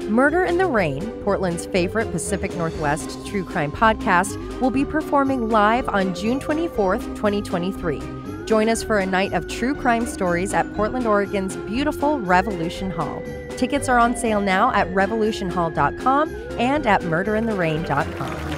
Murder in the Rain, Portland's favorite Pacific Northwest true crime podcast, will be performing live on June 24th, 2023. Join us for a night of true crime stories at Portland, Oregon's beautiful Revolution Hall. Tickets are on sale now at revolutionhall.com and at murderintherain.com.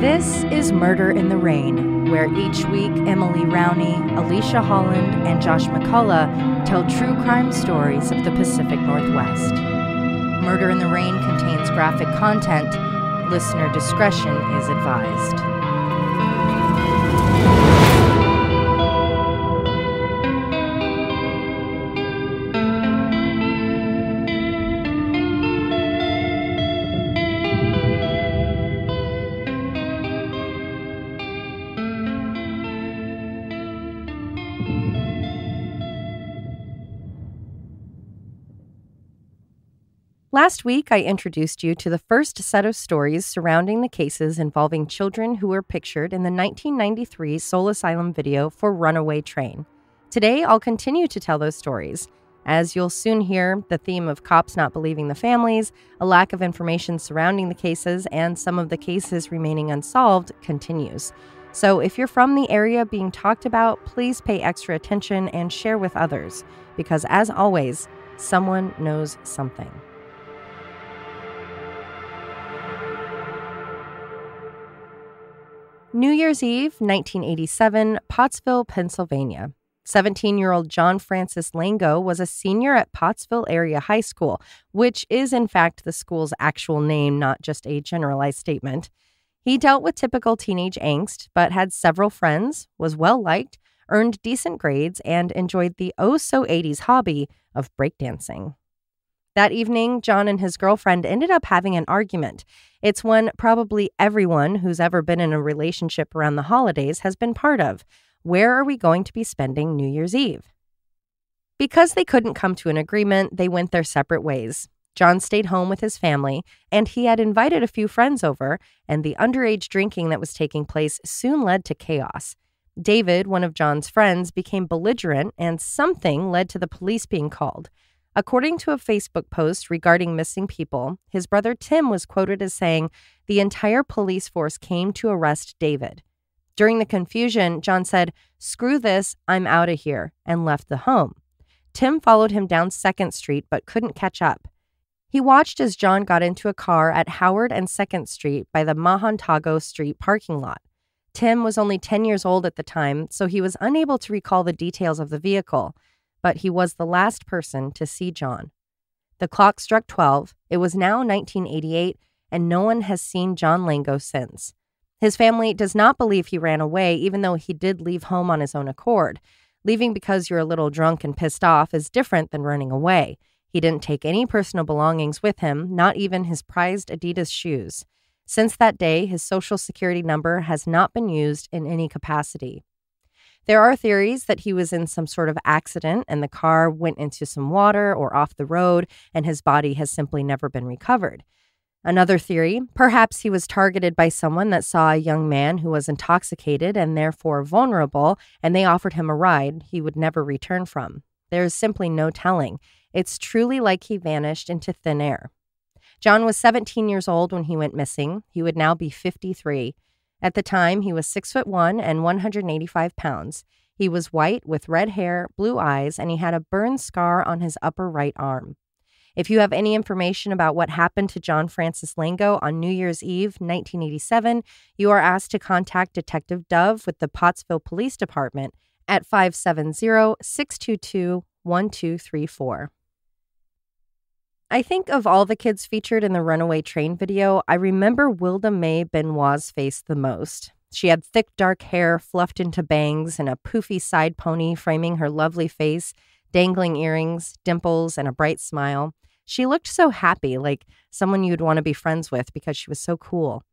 This is Murder in the Rain, where each week Emily Rowney, Alicia Holland, and Josh McCullough tell true crime stories of the Pacific Northwest. Murder in the Rain contains graphic content. Listener discretion is advised. Last week, I introduced you to the first set of stories surrounding the cases involving children who were pictured in the 1993 Soul Asylum video for Runaway Train. Today, I'll continue to tell those stories. As you'll soon hear, the theme of cops not believing the families, a lack of information surrounding the cases, and some of the cases remaining unsolved continues. So if you're from the area being talked about, please pay extra attention and share with others, because as always, someone knows something. New Year's Eve, 1987, Pottsville, Pennsylvania. 17-year-old John Francis Lango was a senior at Pottsville Area High School, which is in fact the school's actual name, not just a generalized statement. He dealt with typical teenage angst, but had several friends, was well-liked, earned decent grades, and enjoyed the oh-so-80s hobby of breakdancing. That evening, John and his girlfriend ended up having an argument. It's one probably everyone who's ever been in a relationship around the holidays has been part of. Where are we going to be spending New Year's Eve? Because they couldn't come to an agreement, they went their separate ways. John stayed home with his family, and he had invited a few friends over, and the underage drinking that was taking place soon led to chaos. David, one of John's friends, became belligerent, and something led to the police being called. According to a Facebook post regarding missing people, his brother Tim was quoted as saying, "The entire police force came to arrest David." During the confusion, John said, "Screw this, I'm out of here," and left the home. Tim followed him down 2nd Street but couldn't catch up. He watched as John got into a car at Howard and 2nd Street by the Mahontago Street parking lot. Tim was only 10 years old at the time, so he was unable to recall the details of the vehicle. But he was the last person to see John. The clock struck 12. It was now 1988, and no one has seen John Lango since. His family does not believe he ran away, even though he did leave home on his own accord. Leaving because you're a little drunk and pissed off is different than running away. He didn't take any personal belongings with him, not even his prized Adidas shoes. Since that day, his social security number has not been used in any capacity. There are theories that he was in some sort of accident and the car went into some water or off the road and his body has simply never been recovered. Another theory, perhaps he was targeted by someone that saw a young man who was intoxicated and therefore vulnerable, and they offered him a ride he would never return from. There is simply no telling. It's truly like he vanished into thin air. John was 17 years old when he went missing. He would now be 53. At the time, he was 6'1" and 185 pounds. He was white with red hair, blue eyes, and he had a burn scar on his upper right arm. If you have any information about what happened to John Francis Lango on New Year's Eve, 1987, you are asked to contact Detective Dove with the Pottsville Police Department at 570-622-1234. I think of all the kids featured in the Runaway Train video, I remember Wilda Mae Benoit's face the most. She had thick dark hair fluffed into bangs and a poofy side pony framing her lovely face, dangling earrings, dimples, and a bright smile. She looked so happy, like someone you'd want to be friends with because she was so cool.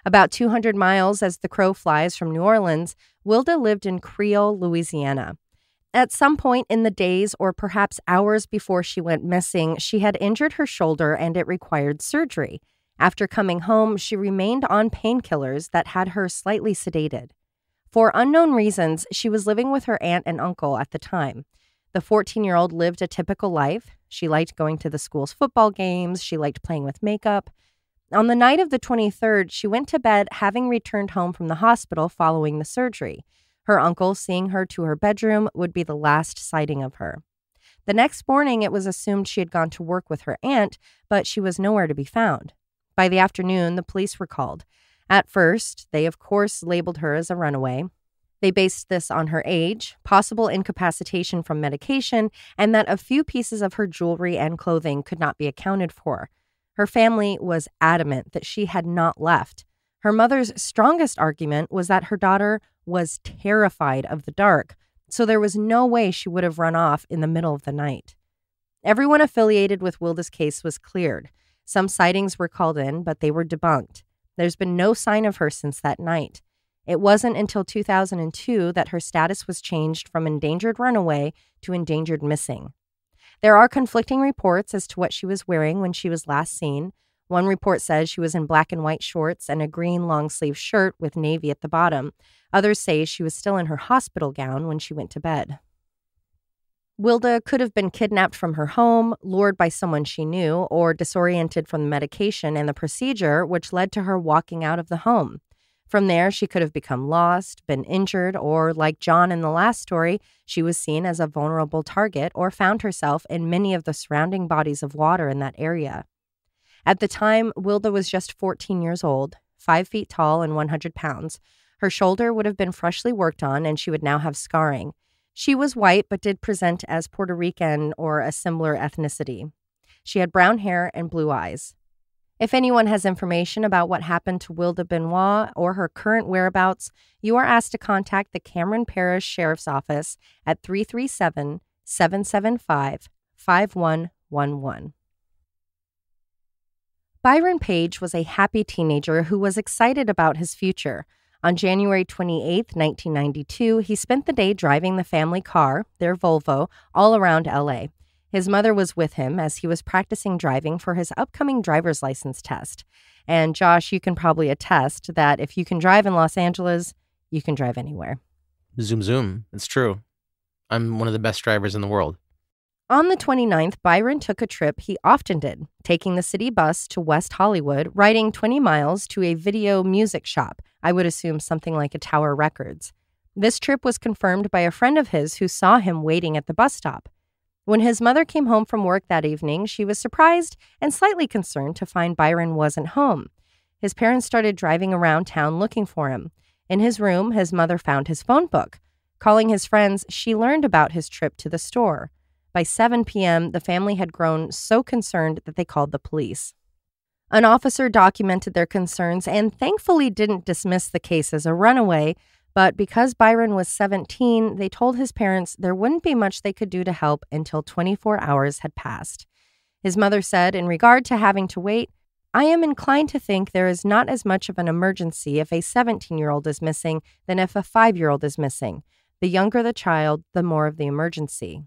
About 200 miles as the crow flies from New Orleans, Wilda lived in Creole, Louisiana. At some point in the days or perhaps hours before she went missing, she had injured her shoulder and it required surgery. After coming home, she remained on painkillers that had her slightly sedated. For unknown reasons, she was living with her aunt and uncle at the time. The 14-year-old lived a typical life. She liked going to the school's football games. She liked playing with makeup. On the night of the 23rd, she went to bed having returned home from the hospital following the surgery. Her uncle, seeing her to her bedroom, would be the last sighting of her. The next morning, it was assumed she had gone to work with her aunt, but she was nowhere to be found. By the afternoon, the police were called. At first, they of course labeled her as a runaway. They based this on her age, possible incapacitation from medication, and that a few pieces of her jewelry and clothing could not be accounted for. Her family was adamant that she had not left. Her mother's strongest argument was that her daughter was terrified of the dark, so there was no way she would have run off in the middle of the night. Everyone affiliated with Wilda's case was cleared. Some sightings were called in, but they were debunked. There's been no sign of her since that night. It wasn't until 2002 that her status was changed from endangered runaway to endangered missing. There are conflicting reports as to what she was wearing when she was last seen. One report says she was in black and white shorts and a green long-sleeve shirt with navy at the bottom. Others say she was still in her hospital gown when she went to bed. Wilda could have been kidnapped from her home, lured by someone she knew, or disoriented from the medication and the procedure, which led to her walking out of the home. From there, she could have become lost, been injured, or, like John in the last story, she was seen as a vulnerable target or found herself in many of the surrounding bodies of water in that area. At the time, Wilda was just 14 years old, 5 feet tall and 100 pounds. Her shoulder would have been freshly worked on, and she would now have scarring. She was white, but did present as Puerto Rican or a similar ethnicity. She had brown hair and blue eyes. If anyone has information about what happened to Wilda Benoit or her current whereabouts, you are asked to contact the Cameron Parish Sheriff's Office at 337-775-5111. Byron Page was a happy teenager who was excited about his future. On January 28, 1992, he spent the day driving the family car, their Volvo, all around LA. His mother was with him as he was practicing driving for his upcoming driver's license test. And Josh, you can probably attest that if you can drive in Los Angeles, you can drive anywhere. Zoom, zoom. It's true. I'm one of the best drivers in the world. On the 29th, Byron took a trip he often did, taking the city bus to West Hollywood, riding 20 miles to a video music shop. I would assume something like a Tower Records. This trip was confirmed by a friend of his who saw him waiting at the bus stop. When his mother came home from work that evening, she was surprised and slightly concerned to find Byron wasn't home. His parents started driving around town looking for him. In his room, his mother found his phone book. Calling his friends, she learned about his trip to the store. By 7 p.m., the family had grown so concerned that they called the police. An officer documented their concerns and thankfully didn't dismiss the case as a runaway, but because Byron was 17, they told his parents there wouldn't be much they could do to help until 24 hours had passed. His mother said, in regard to having to wait, "I am inclined to think there is not as much of an emergency if a 17-year-old is missing than if a 5-year-old is missing. The younger the child, the more of the emergency."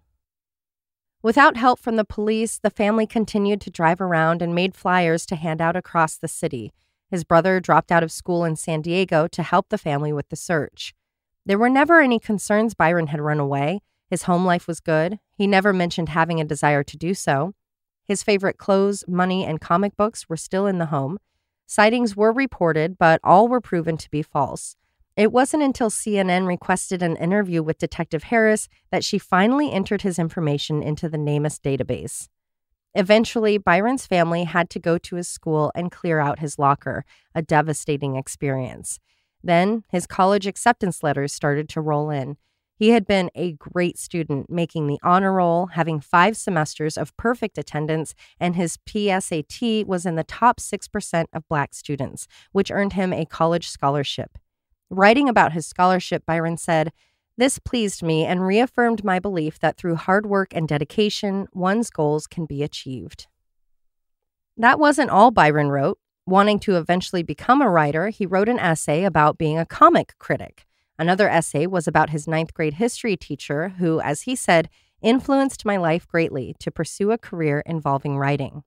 Without help from the police, the family continued to drive around and made flyers to hand out across the city. His brother dropped out of school in San Diego to help the family with the search. There were never any concerns Byron had run away. His home life was good. He never mentioned having a desire to do so. His favorite clothes, money, and comic books were still in the home. Sightings were reported, but all were proven to be false. It wasn't until CNN requested an interview with Detective Harris that she finally entered his information into the NamUs database. Eventually, Byron's family had to go to his school and clear out his locker, a devastating experience. Then, his college acceptance letters started to roll in. He had been a great student, making the honor roll, having 5 semesters of perfect attendance, and his PSAT was in the top 6% of Black students, which earned him a college scholarship. Writing about his scholarship, Byron said, "This pleased me and reaffirmed my belief that through hard work and dedication, one's goals can be achieved." That wasn't all Byron wrote. Wanting to eventually become a writer, he wrote an essay about being a comic critic. Another essay was about his 9th grade history teacher who, as he said, influenced my life greatly to pursue a career involving writing.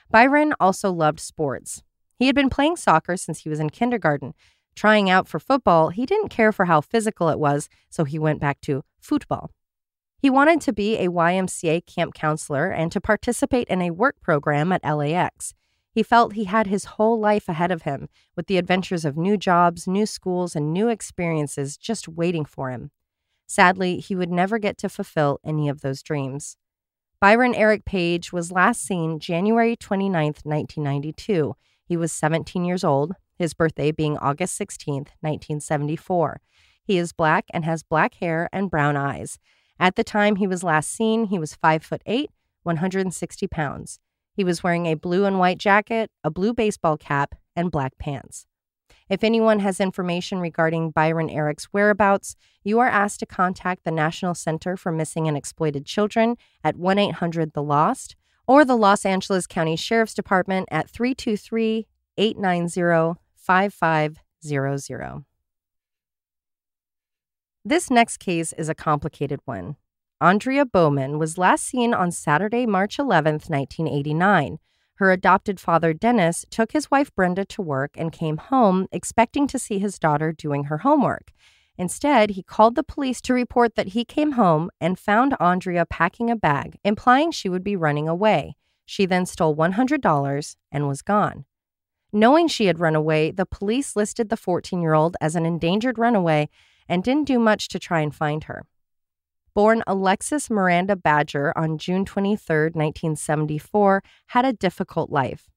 Byron also loved sports. He had been playing soccer since he was in kindergarten. Trying out for football, he didn't care for how physical it was, so he went back to football. He wanted to be a YMCA camp counselor and to participate in a work program at LAX. He felt he had his whole life ahead of him, with the adventures of new jobs, new schools, and new experiences just waiting for him. Sadly, he would never get to fulfill any of those dreams. Byron Eric Page was last seen January 29, 1992. He was 17 years old, his birthday being August 16, 1974. He is black and has black hair and brown eyes. At the time he was last seen, he was 5'8", 160 pounds. He was wearing a blue and white jacket, a blue baseball cap, and black pants. If anyone has information regarding Byron Eric's whereabouts, you are asked to contact the National Center for Missing and Exploited Children at 1-800-THE-LOST or the Los Angeles County Sheriff's Department at 323-890-5500. This next case is a complicated one. Andrea Bowman was last seen on Saturday, March 11, 1989. Her adopted father, Dennis, took his wife Brenda to work and came home expecting to see his daughter doing her homework. Instead, he called the police to report that he came home and found Andrea packing a bag, implying she would be running away. She then stole $100 and was gone. Knowing she had run away, the police listed the 14-year-old as an endangered runaway and didn't do much to try and find her. Born Alexis Miranda Badger on June 23, 1974, had a difficult life.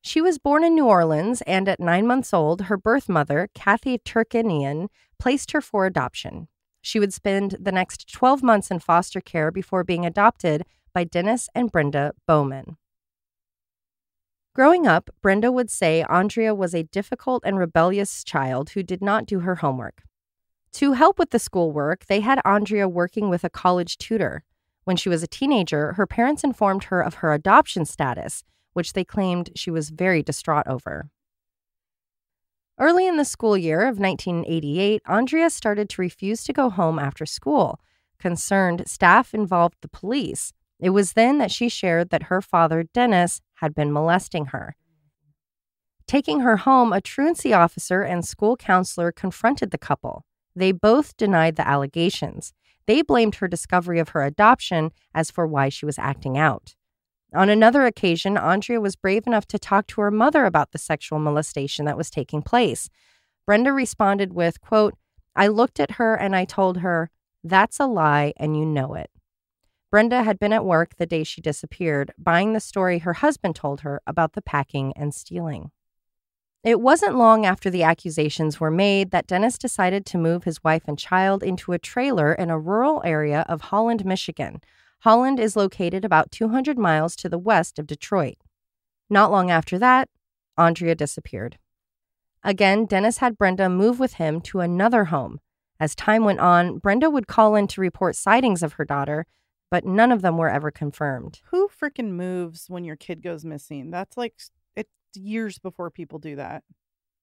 She was born in New Orleans, and at 9 months old, her birth mother, Kathy Turkanian, placed her for adoption. She would spend the next 12 months in foster care before being adopted by Dennis and Brenda Bowman. Growing up, Brenda would say Andrea was a difficult and rebellious child who did not do her homework. To help with the schoolwork, they had Andrea working with a college tutor. When she was a teenager, her parents informed her of her adoption status, which they claimed she was very distraught over. Early in the school year of 1988, Andrea started to refuse to go home after school. Concerned, staff involved the police. It was then that she shared that her father, Dennis, had been molesting her. Taking her home, a truancy officer and school counselor confronted the couple. They both denied the allegations. They blamed her discovery of her adoption as for why she was acting out. On another occasion, Andrea was brave enough to talk to her mother about the sexual molestation that was taking place. Brenda responded with, quote, "I looked at her and I told her, that's a lie and you know it." Brenda had been at work the day she disappeared, buying the story her husband told her about the packing and stealing. It wasn't long after the accusations were made that Dennis decided to move his wife and child into a trailer in a rural area of Holland, Michigan. Holland is located about 200 miles to the west of Detroit. Not long after that, Andrea disappeared. Again, Dennis had Brenda move with him to another home. As time went on, Brenda would call in to report sightings of her daughter, but none of them were ever confirmed. Who freaking moves when your kid goes missing? That's like years before people do that.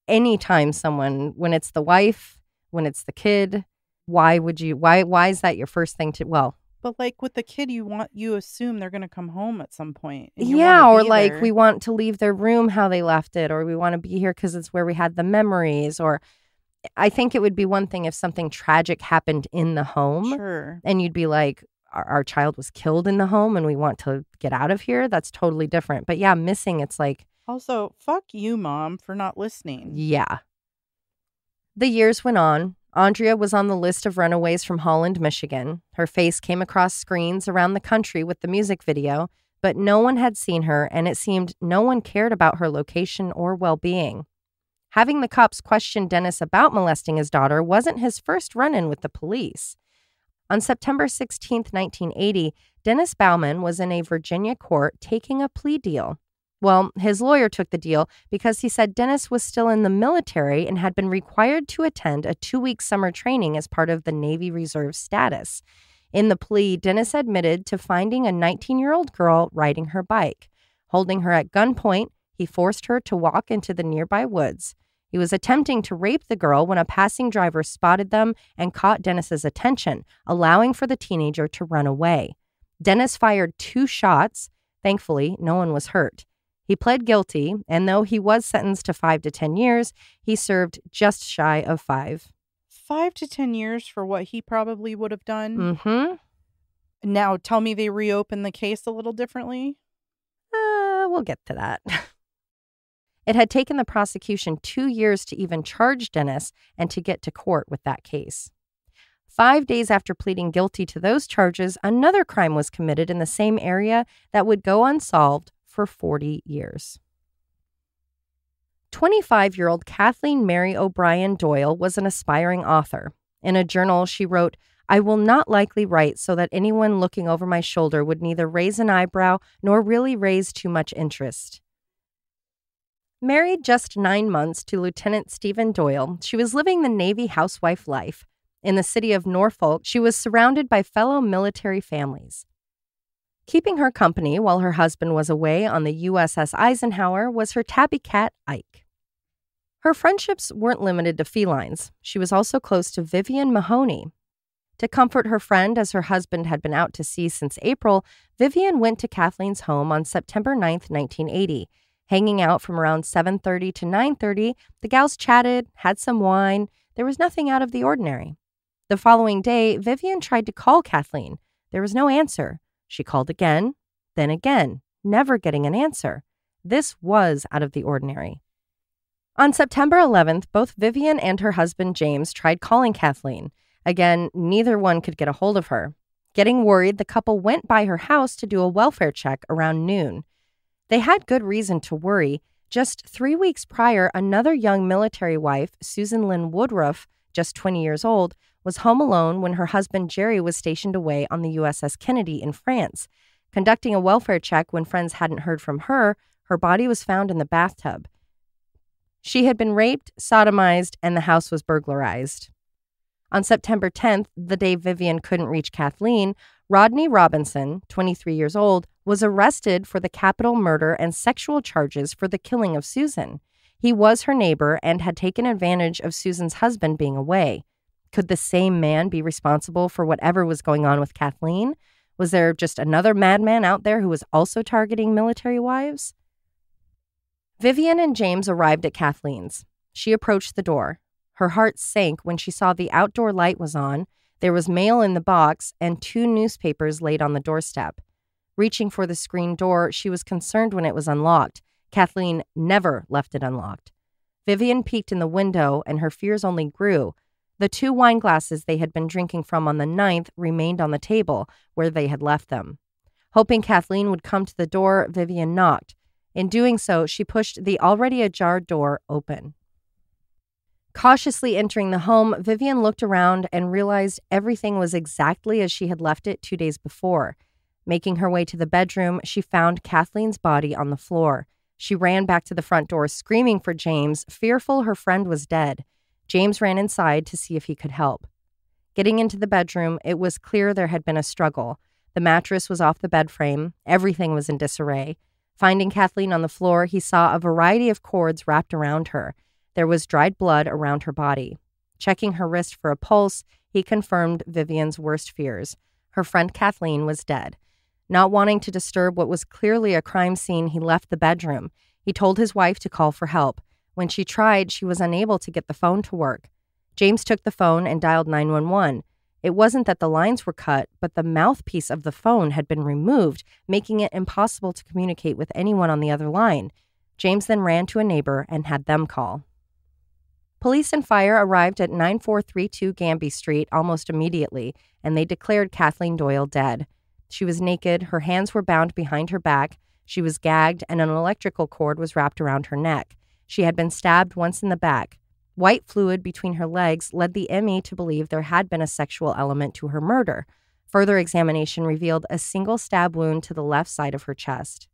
Anytime someone, when it's the wife, when it's the kid, why is that your first thing to, but like with the kid, you assume they're going to come home at some point. Yeah, or like there. We want to leave their room how they left it, or we want to be here because it's where we had the memories. Or I think it would be one thing if something tragic happened in the home. Sure. And you'd be like, our child was killed in the home and we want to get out of here. That's totally different. But yeah, missing, it's like, also, fuck you, Mom, for not listening. Yeah. The years went on. Andrea was on the list of runaways from Holland, Michigan. Her face came across screens around the country with the music video, but no one had seen her, and it seemed no one cared about her location or well-being. Having the cops question Dennis about molesting his daughter wasn't his first run-in with the police. On September 16, 1980, Dennis Bowman was in a Virginia court taking a plea deal. Well, his lawyer took the deal because he said Dennis was still in the military and had been required to attend a 2-week summer training as part of the Navy Reserve status. In the plea, Dennis admitted to finding a 19-year-old girl riding her bike. Holding her at gunpoint, he forced her to walk into the nearby woods. He was attempting to rape the girl when a passing driver spotted them and caught Dennis's attention, allowing for the teenager to run away. Dennis fired 2 shots. Thankfully, no one was hurt. He pled guilty, and though he was sentenced to 5 to 10 years, he served just shy of 5. 5 to 10 years for what he probably would have done. Mm-hmm. Now, tell me they reopened the case a little differently. We'll get to that. It had taken the prosecution 2 years to even charge Dennis and to get to court with that case. 5 days after pleading guilty to those charges, another crime was committed in the same area that would go unsolved for 40 years. 25-year-old Kathleen Mary O'Brien Doyle was an aspiring author. In a journal, she wrote, "I will not likely write so that anyone looking over my shoulder would neither raise an eyebrow nor really raise too much interest." Married just 9 months to Lieutenant Stephen Doyle, she was living the Navy housewife life. In the city of Norfolk, she was surrounded by fellow military families. Keeping her company while her husband was away on the USS Eisenhower was her tabby cat, Ike. Her friendships weren't limited to felines. She was also close to Vivian Mahoney. To comfort her friend as her husband had been out to sea since April, Vivian went to Kathleen's home on September 9th, 1980. Hanging out from around 7:30 to 9:30, the gals chatted, had some wine. There was nothing out of the ordinary. The following day, Vivian tried to call Kathleen. There was no answer. She called again, then again, never getting an answer. This was out of the ordinary. On September 11th, both Vivian and her husband James tried calling Kathleen. Again, neither one could get a hold of her. Getting worried, the couple went by her house to do a welfare check around noon. They had good reason to worry. Just 3 weeks prior, another young military wife, Susan Lynn Woodruff, just 20 years old, was home alone when her husband Jerry was stationed away on the USS Kennedy in France. Conducting a welfare check when friends hadn't heard from her, her body was found in the bathtub. She had been raped, sodomized, and the house was burglarized. On September 10th, the day Vivian couldn't reach Kathleen, Rodney Robinson, 23 years old, was arrested for the capital murder and sexual charges for the killing of Susan. He was her neighbor and had taken advantage of Susan's husband being away. Could the same man be responsible for whatever was going on with Kathleen? Was there just another madman out there who was also targeting military wives? Vivian and James arrived at Kathleen's. She approached the door. Her heart sank when she saw the outdoor light was on, there was mail in the box, and 2 newspapers laid on the doorstep. Reaching for the screen door, she was concerned when it was unlocked. Kathleen never left it unlocked. Vivian peeked in the window, and her fears only grew. The 2 wine glasses they had been drinking from on the 9th remained on the table where they had left them. Hoping Kathleen would come to the door, Vivian knocked. In doing so, she pushed the already ajar door open. Cautiously entering the home, Vivian looked around and realized everything was exactly as she had left it 2 days before. Making her way to the bedroom, she found Kathleen's body on the floor. She ran back to the front door, screaming for James, fearful her friend was dead. James ran inside to see if he could help. Getting into the bedroom, it was clear there had been a struggle. The mattress was off the bed frame. Everything was in disarray. Finding Kathleen on the floor, he saw a variety of cords wrapped around her. There was dried blood around her body. Checking her wrist for a pulse, he confirmed Vivian's worst fears. Her friend Kathleen was dead. Not wanting to disturb what was clearly a crime scene, he left the bedroom. He told his wife to call for help. When she tried, she was unable to get the phone to work. James took the phone and dialed 911. It wasn't that the lines were cut, but the mouthpiece of the phone had been removed, making it impossible to communicate with anyone on the other line. James then ran to a neighbor and had them call. Police and fire arrived at 9432 Gamby Street almost immediately, and they declared Kathleen Doyle dead. She was naked, her hands were bound behind her back, she was gagged, and an electrical cord was wrapped around her neck. She had been stabbed once in the back. White fluid between her legs led the ME to believe there had been a sexual element to her murder. Further examination revealed a single stab wound to the left side of her chest.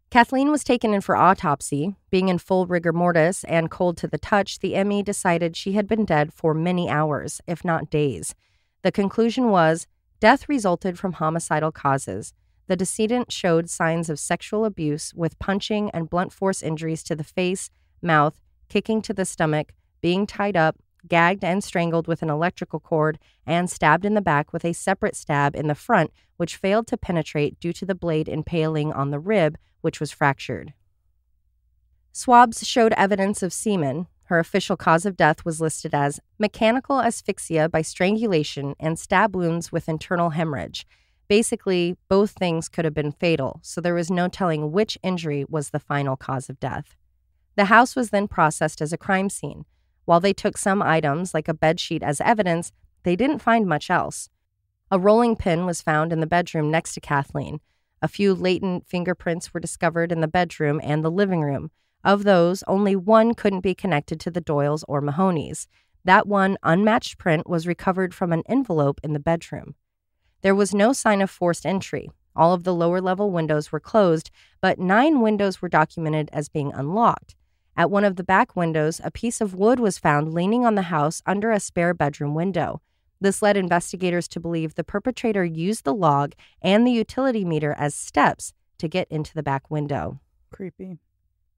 Kathleen was taken in for autopsy. Being in full rigor mortis and cold to the touch, the ME decided she had been dead for many hours, if not days. The conclusion was, death resulted from homicidal causes. The decedent showed signs of sexual abuse with punching and blunt force injuries to the face, mouth, kicking to the stomach, being tied up, gagged and strangled with an electrical cord, and stabbed in the back with a separate stab in the front, which failed to penetrate due to the blade impaling on the rib, which was fractured. Swabs showed evidence of semen. Her official cause of death was listed as mechanical asphyxia by strangulation and stab wounds with internal hemorrhage. Basically, both things could have been fatal, so there was no telling which injury was the final cause of death. The house was then processed as a crime scene. While they took some items, like a bedsheet, as evidence, they didn't find much else. A rolling pin was found in the bedroom next to Kathleen. A few latent fingerprints were discovered in the bedroom and the living room. Of those, only one couldn't be connected to the Doyles or Mahonies. That one unmatched print was recovered from an envelope in the bedroom. There was no sign of forced entry. All of the lower-level windows were closed, but 9 windows were documented as being unlocked. At one of the back windows, a piece of wood was found leaning on the house under a spare bedroom window. This led investigators to believe the perpetrator used the log and the utility meter as steps to get into the back window. Creepy.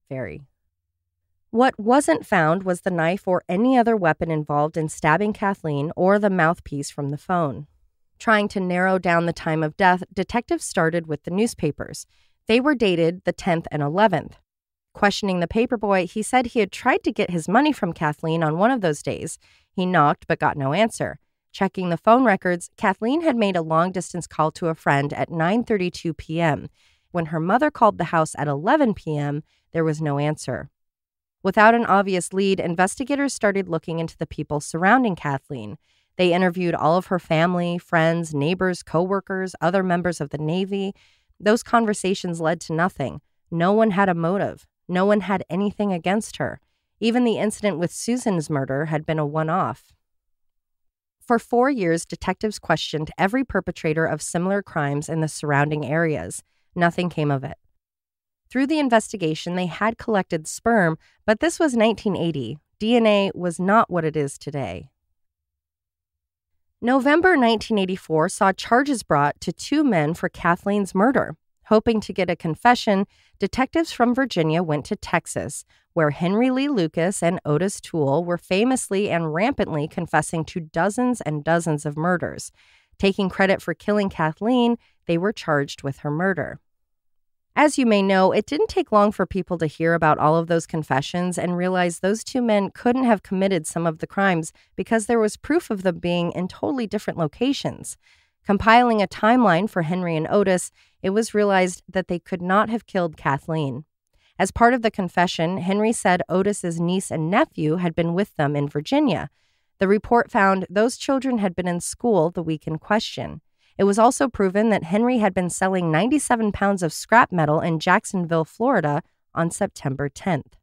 Very. What wasn't found was the knife or any other weapon involved in stabbing Kathleen or the mouthpiece from the phone. Trying to narrow down the time of death, detectives started with the newspapers. They were dated the 10th and 11th. Questioning the paperboy, he said he had tried to get his money from Kathleen on one of those days. He knocked but got no answer. Checking the phone records, Kathleen had made a long-distance call to a friend at 9:32 p.m. When her mother called the house at 11 p.m., there was no answer. Without an obvious lead, investigators started looking into the people surrounding Kathleen. They interviewed all of her family, friends, neighbors, coworkers, other members of the Navy. Those conversations led to nothing. No one had a motive. No one had anything against her. Even the incident with Susan's murder had been a one-off. For 4 years, detectives questioned every perpetrator of similar crimes in the surrounding areas. Nothing came of it. Through the investigation, they had collected sperm, but this was 1980. DNA was not what it is today. November 1984 saw charges brought to 2 men for Kathleen's murder. Hoping to get a confession, detectives from Virginia went to Texas, where Henry Lee Lucas and Otis Toole were famously and rampantly confessing to dozens and dozens of murders. Taking credit for killing Kathleen, they were charged with her murder. As you may know, it didn't take long for people to hear about all of those confessions and realize those 2 men couldn't have committed some of the crimes because there was proof of them being in totally different locations. Compiling a timeline for Henry and Otis, it was realized that they could not have killed Kathleen. As part of the confession, Henry said Otis's niece and nephew had been with them in Virginia. The report found those children had been in school the week in question. It was also proven that Henry had been selling 97 pounds of scrap metal in Jacksonville, Florida on September 10th.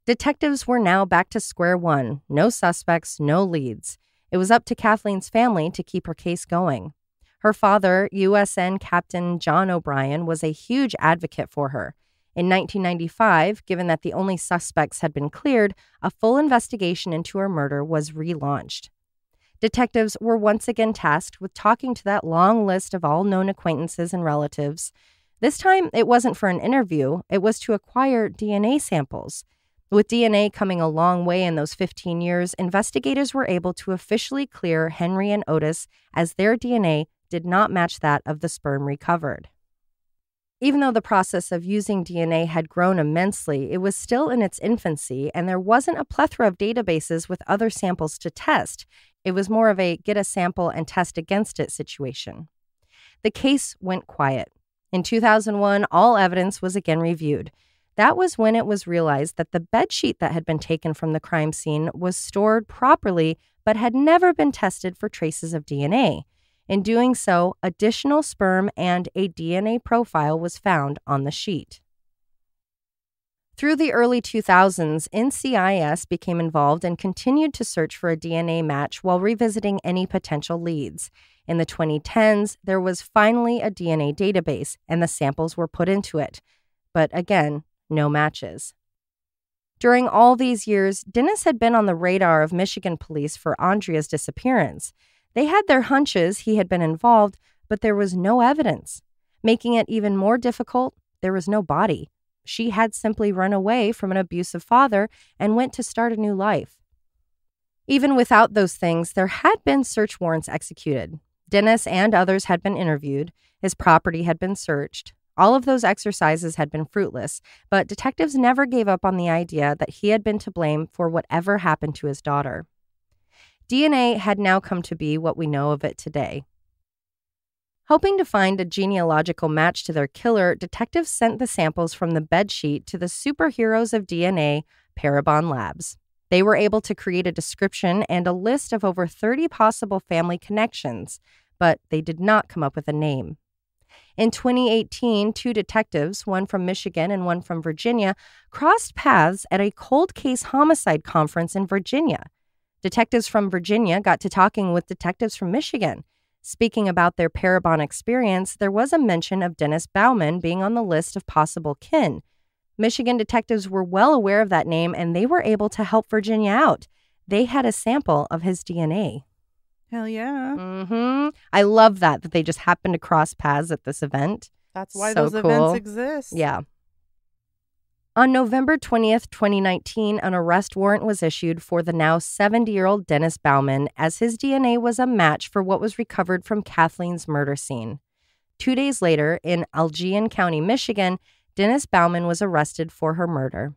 Detectives were now back to square one. No suspects, no leads. It was up to Kathleen's family to keep her case going. Her father, USN Captain John O'Brien, was a huge advocate for her. In 1995, given that the only suspects had been cleared, a full investigation into her murder was relaunched. Detectives were once again tasked with talking to that long list of all known acquaintances and relatives. This time, it wasn't for an interview, it was to acquire DNA samples. With DNA coming a long way in those 15 years, investigators were able to officially clear Henry and Otis as their DNA did not match that of the sperm recovered. Even though the process of using DNA had grown immensely, it was still in its infancy, and there wasn't a plethora of databases with other samples to test. It was more of a get a sample and test against it situation. The case went quiet. In 2001, all evidence was again reviewed. That was when it was realized that the bedsheet that had been taken from the crime scene was stored properly but had never been tested for traces of DNA. In doing so, additional sperm and a DNA profile was found on the sheet. Through the early 2000s, NCIS became involved and continued to search for a DNA match while revisiting any potential leads. In the 2010s, there was finally a DNA database, and the samples were put into it. But again, no matches. During all these years, Dennis had been on the radar of Michigan police for Andrea's disappearance. They had their hunches he had been involved, but there was no evidence. Making it even more difficult, there was no body. She had simply run away from an abusive father and went to start a new life. Even without those things, there had been search warrants executed. Dennis and others had been interviewed. His property had been searched. All of those exercises had been fruitless, but detectives never gave up on the idea that he had been to blame for whatever happened to his daughter. DNA had now come to be what we know of it today. Hoping to find a genealogical match to their killer, detectives sent the samples from the bedsheet to the superheroes of DNA, Parabon Labs. They were able to create a description and a list of over 30 possible family connections, but they did not come up with a name. In 2018, 2 detectives, one from Michigan and one from Virginia, crossed paths at a cold case homicide conference in Virginia. Detectives from Virginia got to talking with detectives from Michigan. Speaking about their Parabon experience, there was a mention of Dennis Bauman being on the list of possible kin. Michigan detectives were well aware of that name, and they were able to help Virginia out. They had a sample of his DNA. Hell yeah. Mm-hmm. I love that they just happened to cross paths at this event. That's why So those cool. events exist. Yeah. On November 20th, 2019, an arrest warrant was issued for the now 70-year-old Dennis Bauman, as his DNA was a match for what was recovered from Kathleen's murder scene. 2 days later, in Allegheny County, Michigan, Dennis Bauman was arrested for her murder.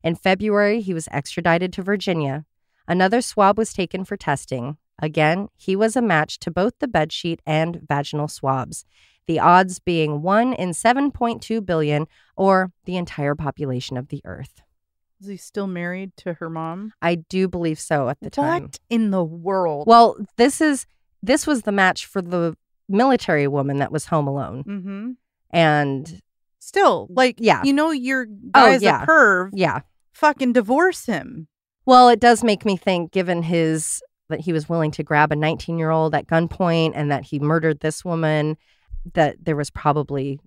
In February, he was extradited to Virginia. Another swab was taken for testing. Again, he was a match to both the bedsheet and vaginal swabs, the odds being 1 in 7.2 billion, or the entire population of the Earth. Is he still married to her mom? I do believe so at the time. What in the world? Well, this was the match for the military woman that was home alone. Mm-hmm. And still, like, yeah. You know your guy's a perv. Yeah. Fucking divorce him. Well, it does make me think, given that he was willing to grab a 19-year-old at gunpoint and that he murdered this woman, that there was probably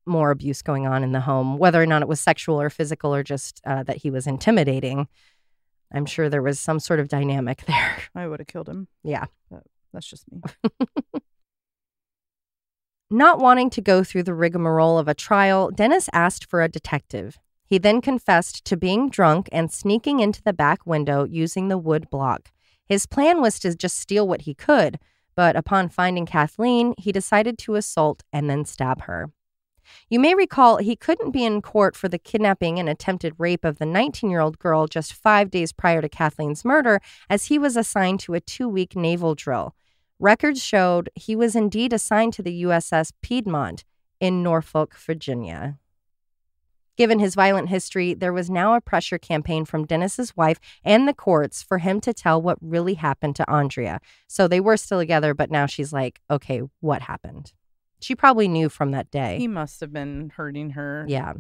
more abuse going on in the home, whether or not it was sexual or physical or just that he was intimidating. I'm sure there was some sort of dynamic there. I would have killed him. Yeah. But that's just me. Not wanting to go through the rigmarole of a trial, Dennis asked for a detective. He then confessed to being drunk and sneaking into the back window using the wood block. His plan was to just steal what he could, but upon finding Kathleen, he decided to assault and then stab her. You may recall he couldn't be in court for the kidnapping and attempted rape of the 19-year-old girl just 5 days prior to Kathleen's murder, as he was assigned to a 2-week naval drill. Records showed he was indeed assigned to the USS Piedmont in Norfolk, Virginia. Given his violent history, there was now a pressure campaign from Dennis's wife and the courts for him to tell what really happened to Andrea. So they were still together, but now she's like, okay, what happened? She probably knew from that day. He must have been hurting her. Yeah.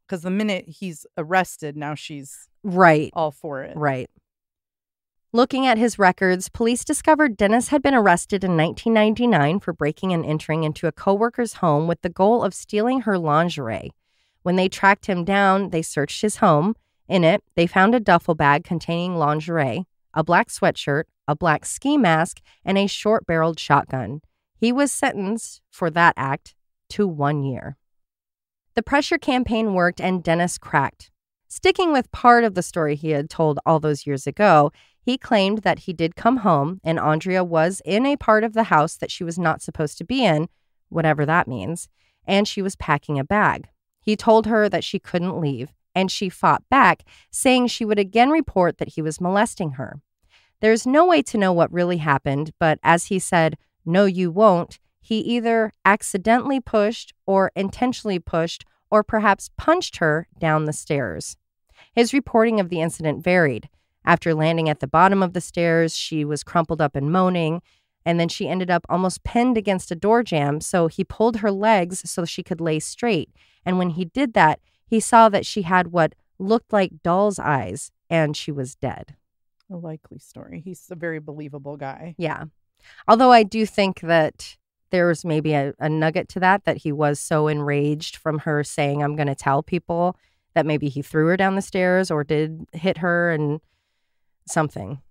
Because the minute he's arrested, now she's right. all for it. Right. Looking at his records, police discovered Dennis had been arrested in 1999 for breaking and entering into a coworker's home with the goal of stealing her lingerie. When they tracked him down, they searched his home. In it, they found a duffel bag containing lingerie, a black sweatshirt, a black ski mask, and a short-barreled shotgun. He was sentenced for that act to 1 year. The pressure campaign worked and Dennis cracked. Sticking with part of the story he had told all those years ago, he claimed that he did come home and Andrea was in a part of the house that she was not supposed to be in, whatever that means, and she was packing a bag. He told her that she couldn't leave, and she fought back, saying she would again report that he was molesting her. There's no way to know what really happened, but as he said, "No, you won't," he either accidentally pushed or intentionally pushed or perhaps punched her down the stairs. His reporting of the incident varied. After landing at the bottom of the stairs, she was crumpled up and moaning, and then she ended up almost pinned against a door jamb, so he pulled her legs so she could lay straight. And when he did that, he saw that she had what looked like doll's eyes, and she was dead. A likely story. He's a very believable guy. Yeah. Although I do think that there was maybe a nugget to that he was so enraged from her saying, "I'm going to tell people," that maybe he threw her down the stairs or did hit her and something.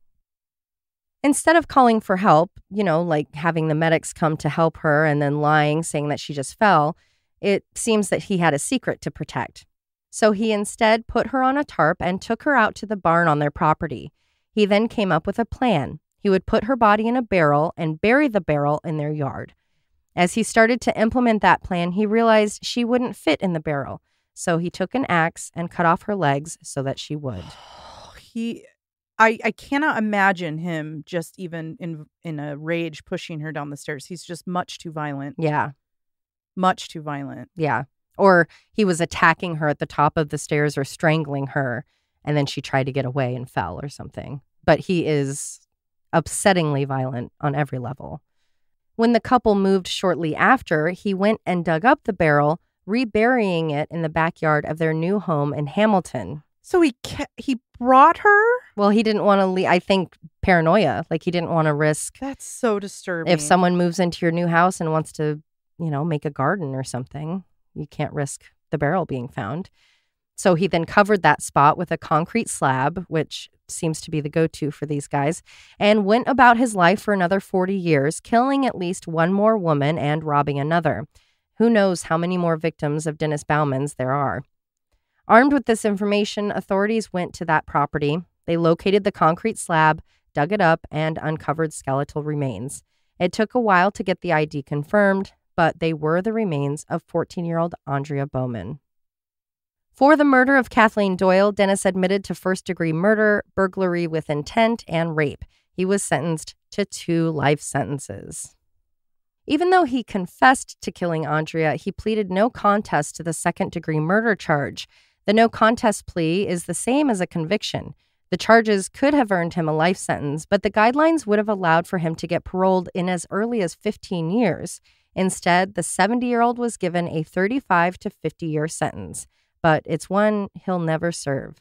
Instead of calling for help, like having the medics come to help her and then lying, saying that she just fell, it seems that he had a secret to protect. So he instead put her on a tarp and took her out to the barn on their property. He then came up with a plan. He would put her body in a barrel and bury the barrel in their yard. As he started to implement that plan, he realized she wouldn't fit in the barrel. So he took an axe and cut off her legs so that she would. I cannot imagine him just even in a rage pushing her down the stairs. He's just much too violent. Yeah. Much too violent. Yeah. Or he was attacking her at the top of the stairs or strangling her, and then she tried to get away and fell or something. But he is upsettingly violent on every level. When the couple moved shortly after, he went and dug up the barrel, reburying it in the backyard of their new home in Hamilton. So he brought her? Well, he didn't want to leave. I think paranoia. Like, he didn't want to risk. That's so disturbing. If someone moves into your new house and wants to, make a garden or something, you can't risk the barrel being found. So he then covered that spot with a concrete slab, which seems to be the go-to for these guys, and went about his life for another 40 years, killing at least one more woman and robbing another. Who knows how many more victims of Dennis Bauman's there are. Armed with this information, authorities went to that property. They located the concrete slab, dug it up, and uncovered skeletal remains. It took a while to get the ID confirmed, but they were the remains of 14-year-old Andrea Bauman. For the murder of Kathleen Doyle, Dennis admitted to first-degree murder, burglary with intent, and rape. He was sentenced to 2 life sentences. Even though he confessed to killing Andrea, he pleaded no contest to the second-degree murder charge. The no contest plea is the same as a conviction. The charges could have earned him a life sentence, but the guidelines would have allowed for him to get paroled in as early as 15 years. Instead, the 70-year-old was given a 35 to 50-year sentence, but it's one he'll never serve.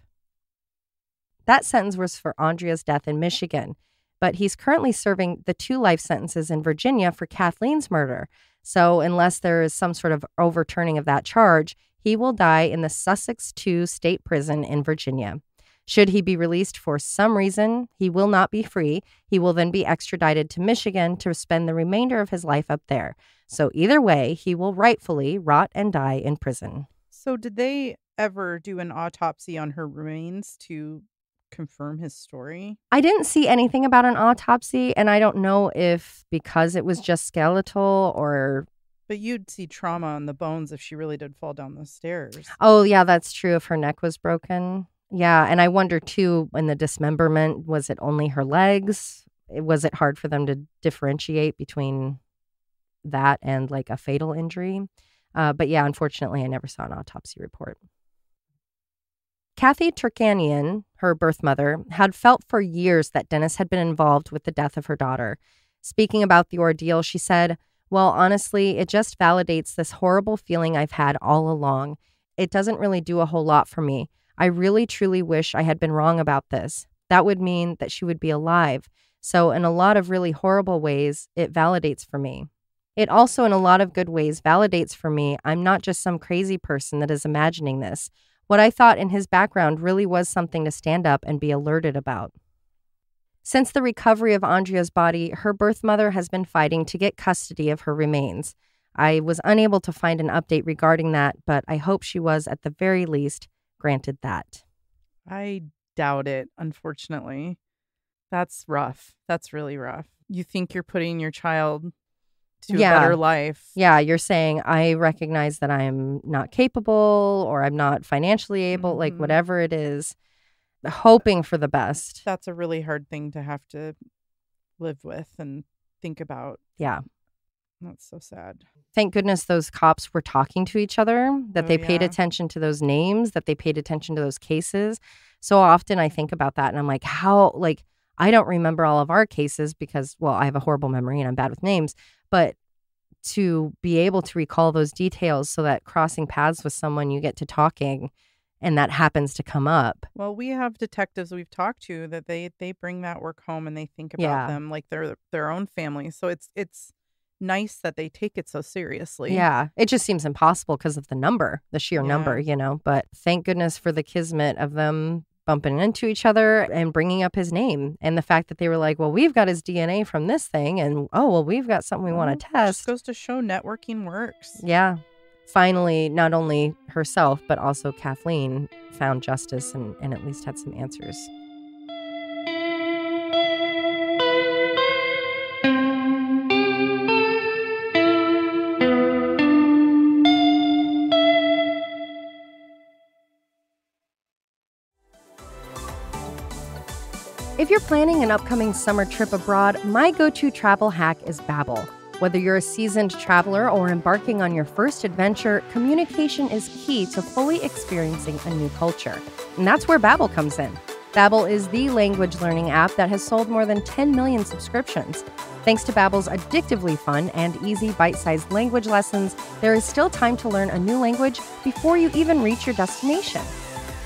That sentence was for Andrea's death in Michigan, but he's currently serving the 2 life sentences in Virginia for Kathleen's murder. So unless there is some sort of overturning of that charge, he will die in the Sussex 2 State Prison in Virginia. Should he be released for some reason, he will not be free. He will then be extradited to Michigan to spend the remainder of his life up there. So either way, he will rightfully rot and die in prison. So did they ever do an autopsy on her remains to confirm his story? I didn't see anything about an autopsy, and I don't know if because it was just skeletal or... But you'd see trauma on the bones if she really did fall down the stairs. Oh, yeah, that's true if her neck was broken. Yeah, and I wonder, too, in the dismemberment, was it only her legs? Was it hard for them to differentiate between that and, like, a fatal injury? But, yeah, unfortunately, I never saw an autopsy report. Kathy Turkanian, her birth mother, had felt for years that Dennis had been involved with the death of her daughter. Speaking about the ordeal, she said, "Well, honestly, it just validates this horrible feeling I've had all along. It doesn't really do a whole lot for me. I really, truly wish I had been wrong about this. That would mean that she would be alive. So in a lot of really horrible ways, it validates for me. It also, in a lot of good ways, validates for me I'm not just some crazy person that is imagining this. What I thought in his background really was something to stand up and be alerted about." Since the recovery of Andrea's body, her birth mother has been fighting to get custody of her remains. I was unable to find an update regarding that, but I hope she was, at the very least, granted that. I doubt it, unfortunately. That's rough. That's really rough. You think you're putting your child to a better life. Yeah, you're saying, I recognize that I'm not capable or I'm not financially able, like whatever it is, hoping for the best. That's a really hard thing to have to live with and think about. Yeah. That's so sad. Thank goodness those cops were talking to each other, that they paid attention to those names, that they paid attention to those cases. So often I think about that and I'm like, I don't remember all of our cases because, well, I have a horrible memory and I'm bad with names, but to be able to recall those details so that crossing paths with someone you get to talking and that happens to come up. Well, we have detectives we've talked to that they bring that work home and they think about them like they're their own family. So it's nice that they take it so seriously. Yeah, it just seems impossible because of the sheer number, but thank goodness for the kismet of them bumping into each other and bringing up his name and the fact that they were like, well, we've got his DNA from this thing and, oh, well, we've got something we want to test. Just goes to show networking works. Yeah. Finally, not only herself, but also Kathleen found justice and at least had some answers. If you're planning an upcoming summer trip abroad, my go-to travel hack is Babbel. Whether you're a seasoned traveler or embarking on your first adventure, communication is key to fully experiencing a new culture. And that's where Babbel comes in. Babbel is the language learning app that has sold more than 10 million subscriptions. Thanks to Babbel's addictively fun and easy bite-sized language lessons, there is still time to learn a new language before you even reach your destination.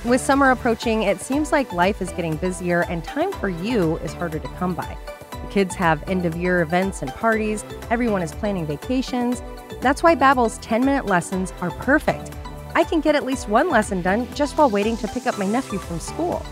With summer approaching, it seems like life is getting busier and time for you is harder to come by. The kids have end-of-year events and parties, everyone is planning vacations. That's why Babbel's 10-minute lessons are perfect. I can get at least one lesson done just while waiting to pick up my nephew from school.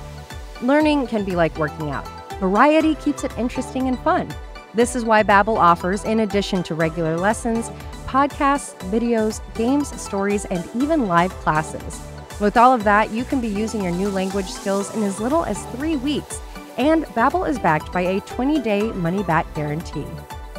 Learning can be like working out. Variety keeps it interesting and fun. This is why Babbel offers, in addition to regular lessons, podcasts, videos, games, stories, and even live classes. With all of that, you can be using your new language skills in as little as 3 weeks. And Babbel is backed by a 20-day money-back guarantee.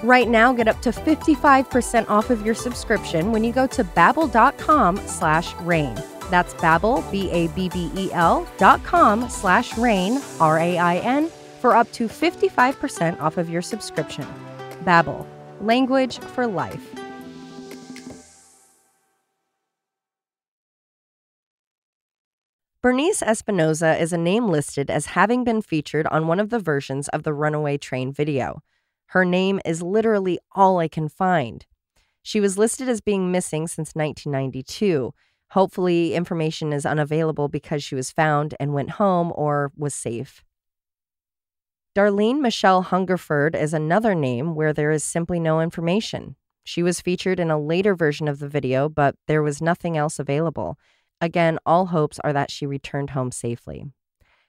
Right now, get up to 55% off of your subscription when you go to babbel.com/rain. That's Babbel, BABBEL.com/rain, RAIN, for up to 55% off of your subscription. Babbel, language for life. Bernice Espinoza is a name listed as having been featured on one of the versions of the Runaway Train video. Her name is literally all I can find. She was listed as being missing since 1992. Hopefully, information is unavailable because she was found and went home or was safe. Darlene Michelle Hungerford is another name where there is simply no information. She was featured in a later version of the video, but there was nothing else available. Again, all hopes are that she returned home safely.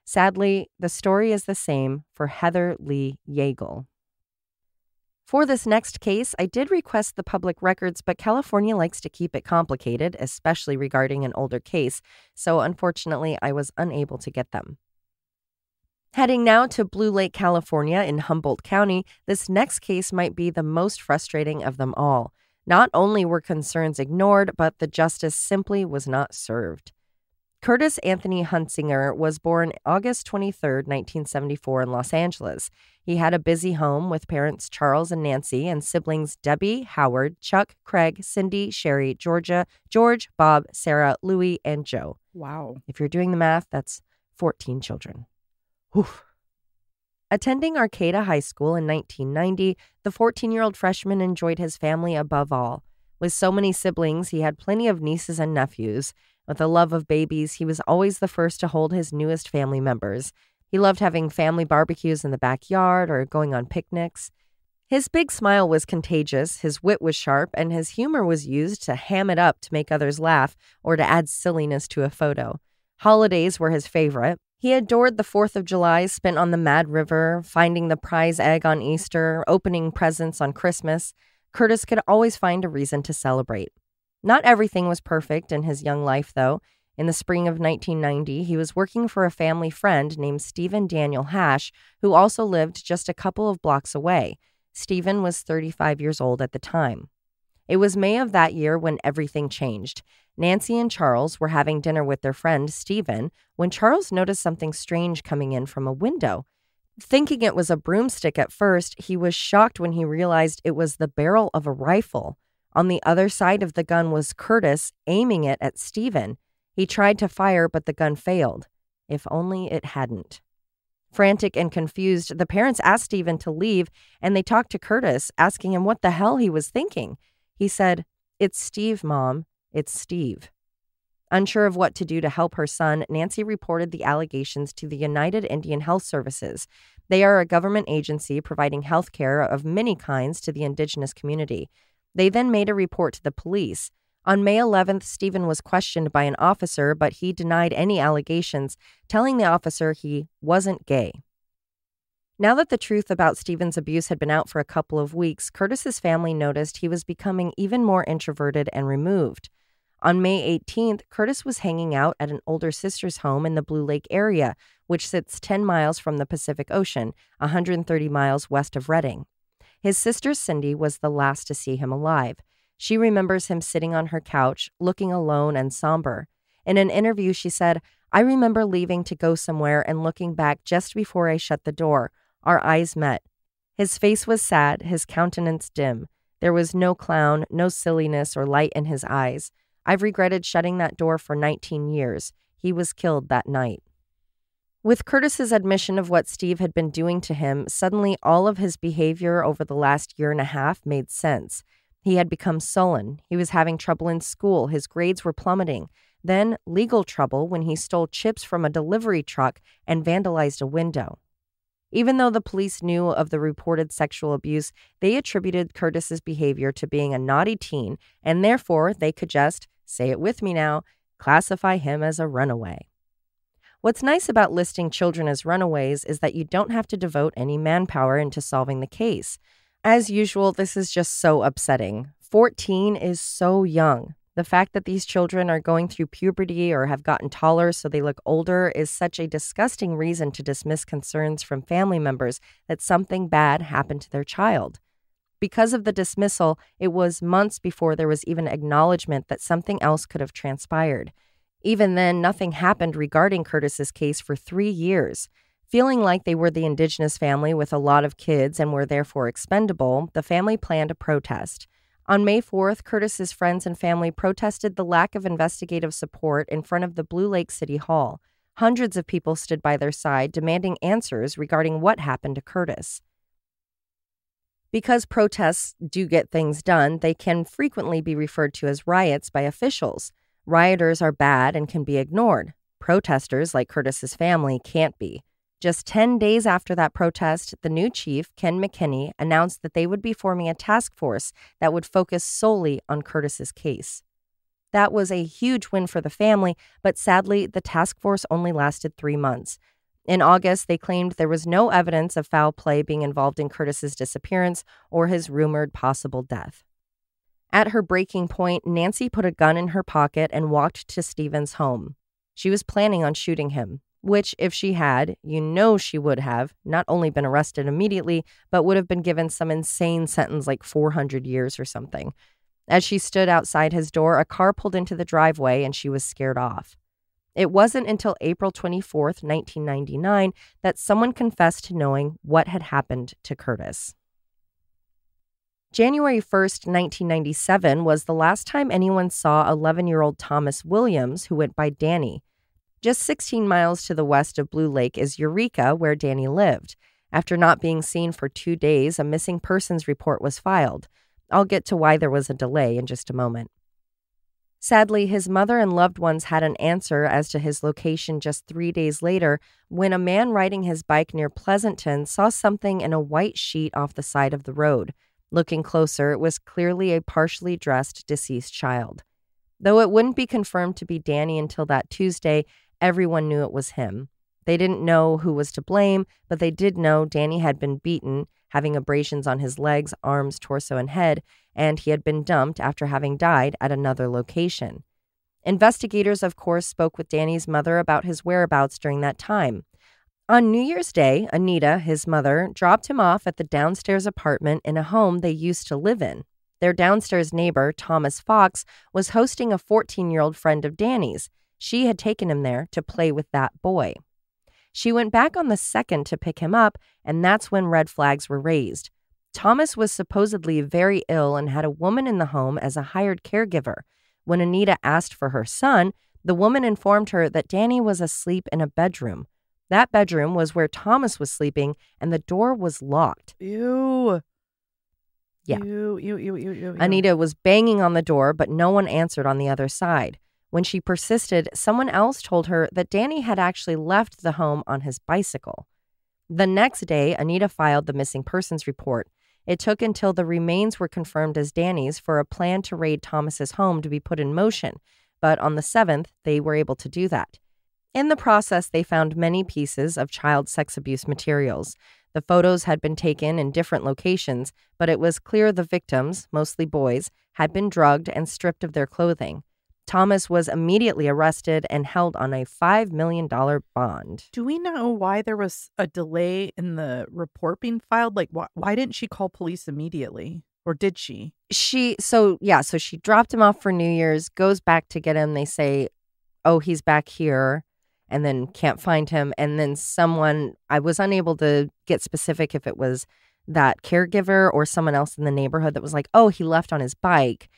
Sadly, the story is the same for Heather Lee Yeagle. For this next case, I did request the public records, but California likes to keep it complicated, especially regarding an older case, so unfortunately, I was unable to get them. Heading now to Blue Lake, California in Humboldt County, this next case might be the most frustrating of them all. Not only were concerns ignored, but the justice simply was not served. Curtis Anthony Hunsinger was born August 23, 1974 in Los Angeles. He had a busy home with parents Charles and Nancy and siblings Debbie, Howard, Chuck, Craig, Cindy, Sherry, Georgia, George, Bob, Sarah, Louie, and Joe. Wow. If you're doing the math, that's 14 children. Oof. Attending Arcata High School in 1990, the 14-year-old freshman enjoyed his family above all. With so many siblings, he had plenty of nieces and nephews. With a love of babies, he was always the first to hold his newest family members. He loved having family barbecues in the backyard or going on picnics. His big smile was contagious, his wit was sharp, and his humor was used to ham it up to make others laugh or to add silliness to a photo. Holidays were his favorite. He adored the 4th of July spent on the Mad River, finding the prize egg on Easter, opening presents on Christmas. Curtis could always find a reason to celebrate. Not everything was perfect in his young life, though. In the spring of 1990, he was working for a family friend named Stephen Daniel Hash, who also lived just a couple of blocks away. Stephen was 35 years old at the time. It was May of that year when everything changed. Nancy and Charles were having dinner with their friend, Stephen, when Charles noticed something strange coming in from a window. Thinking it was a broomstick at first, he was shocked when he realized it was the barrel of a rifle. On the other side of the gun was Curtis, aiming it at Stephen. He tried to fire, but the gun failed. If only it hadn't. Frantic and confused, the parents asked Stephen to leave, and they talked to Curtis, asking him what the hell he was thinking. He said, "It's Steve, Mom. It's Steve." Unsure of what to do to help her son, Nancy reported the allegations to the United Indian Health Services. They are a government agency providing health care of many kinds to the indigenous community. They then made a report to the police. On May 11th, Stephen was questioned by an officer, but he denied any allegations, telling the officer he wasn't gay. Now that the truth about Stephen's abuse had been out for a couple of weeks, Curtis's family noticed he was becoming even more introverted and removed. On May 18th, Curtis was hanging out at an older sister's home in the Blue Lake area, which sits 10 miles from the Pacific Ocean, 130 miles west of Redding. His sister Cindy was the last to see him alive. She remembers him sitting on her couch, looking alone and somber. In an interview, she said, I remember leaving to go somewhere and looking back just before I shut the door. Our eyes met. His face was sad, his countenance dim. There was no clown, no silliness or light in his eyes. I've regretted shutting that door for 19 years. He was killed that night. With Curtis's admission of what Steve had been doing to him, suddenly all of his behavior over the last year and a half made sense. He had become sullen. He was having trouble in school. His grades were plummeting. Then legal trouble when he stole chips from a delivery truck and vandalized a window. Even though the police knew of the reported sexual abuse, they attributed Curtis's behavior to being a naughty teen, and therefore they could just, say it with me now, classify him as a runaway. What's nice about listing children as runaways is that you don't have to devote any manpower into solving the case. As usual, this is just so upsetting. 14 is so young. The fact that these children are going through puberty or have gotten taller so they look older is such a disgusting reason to dismiss concerns from family members that something bad happened to their child. Because of the dismissal, it was months before there was even acknowledgement that something else could have transpired. Even then, nothing happened regarding Curtis's case for 3 years. Feeling like they were the indigenous family with a lot of kids and were therefore expendable, the family planned a protest. On May 4th, Curtis's friends and family protested the lack of investigative support in front of the Blue Lake City Hall. Hundreds of people stood by their side, demanding answers regarding what happened to Curtis. Because protests do get things done, they can frequently be referred to as riots by officials. Rioters are bad and can be ignored. Protesters, like Curtis's family, can't be. Just 10 days after that protest, the new chief, Ken McKinney, announced that they would be forming a task force that would focus solely on Curtis's case. That was a huge win for the family, but sadly, the task force only lasted 3 months. In August, they claimed there was no evidence of foul play being involved in Curtis's disappearance or his rumored possible death. At her breaking point, Nancy put a gun in her pocket and walked to Stephen's home. She was planning on shooting him, which, if she had, she would have, not only been arrested immediately, but would have been given some insane sentence like 400 years or something. As she stood outside his door, a car pulled into the driveway and she was scared off. It wasn't until April 24th, 1999, that someone confessed to knowing what had happened to Curtis. January 1st, 1997 was the last time anyone saw 11-year-old Thomas Williams, who went by Danny. Just 16 miles to the west of Blue Lake is Eureka, where Danny lived. After not being seen for 2 days, a missing persons report was filed. I'll get to why there was a delay in just a moment. Sadly, his mother and loved ones had an answer as to his location just 3 days later when a man riding his bike near Pleasanton saw something in a white sheet off the side of the road. Looking closer, it was clearly a partially dressed deceased child. Though it wouldn't be confirmed to be Danny until that Tuesday, everyone knew it was him. They didn't know who was to blame, but they did know Danny had been beaten, having abrasions on his legs, arms, torso, and head, and he had been dumped after having died at another location. Investigators, of course, spoke with Danny's mother about his whereabouts during that time. On New Year's Day, Anita, his mother, dropped him off at the downstairs apartment in a home they used to live in. Their downstairs neighbor, Thomas Fox, was hosting a 14-year-old friend of Danny's. She had taken him there to play with that boy. She went back on the 2nd to pick him up, and that's when red flags were raised. Thomas was supposedly very ill and had a woman in the home as a hired caregiver. When Anita asked for her son, the woman informed her that Danny was asleep in a bedroom. That bedroom was where Thomas was sleeping, and the door was locked. Ew. Yeah. Ew. Anita was banging on the door, but no one answered on the other side. When she persisted, someone else told her that Danny had actually left the home on his bicycle. The next day, Anita filed the missing persons report. It took until the remains were confirmed as Danny's for a plan to raid Thomas's home to be put in motion, but on the 7th, they were able to do that. In the process, they found many pieces of child sex abuse materials. The photos had been taken in different locations, but it was clear the victims, mostly boys, had been drugged and stripped of their clothing. Thomas was immediately arrested and held on a $5 million bond. Do we know why there was a delay in the report being filed? Like, why didn't she call police immediately? Or did she? So she dropped him off for New Year's, goes back to get him. They say, oh, he's back here. and then can't find him. And then someone, I was unable to get specific if it was that caregiver or someone else in the neighborhood that was like, oh, he left on his bike.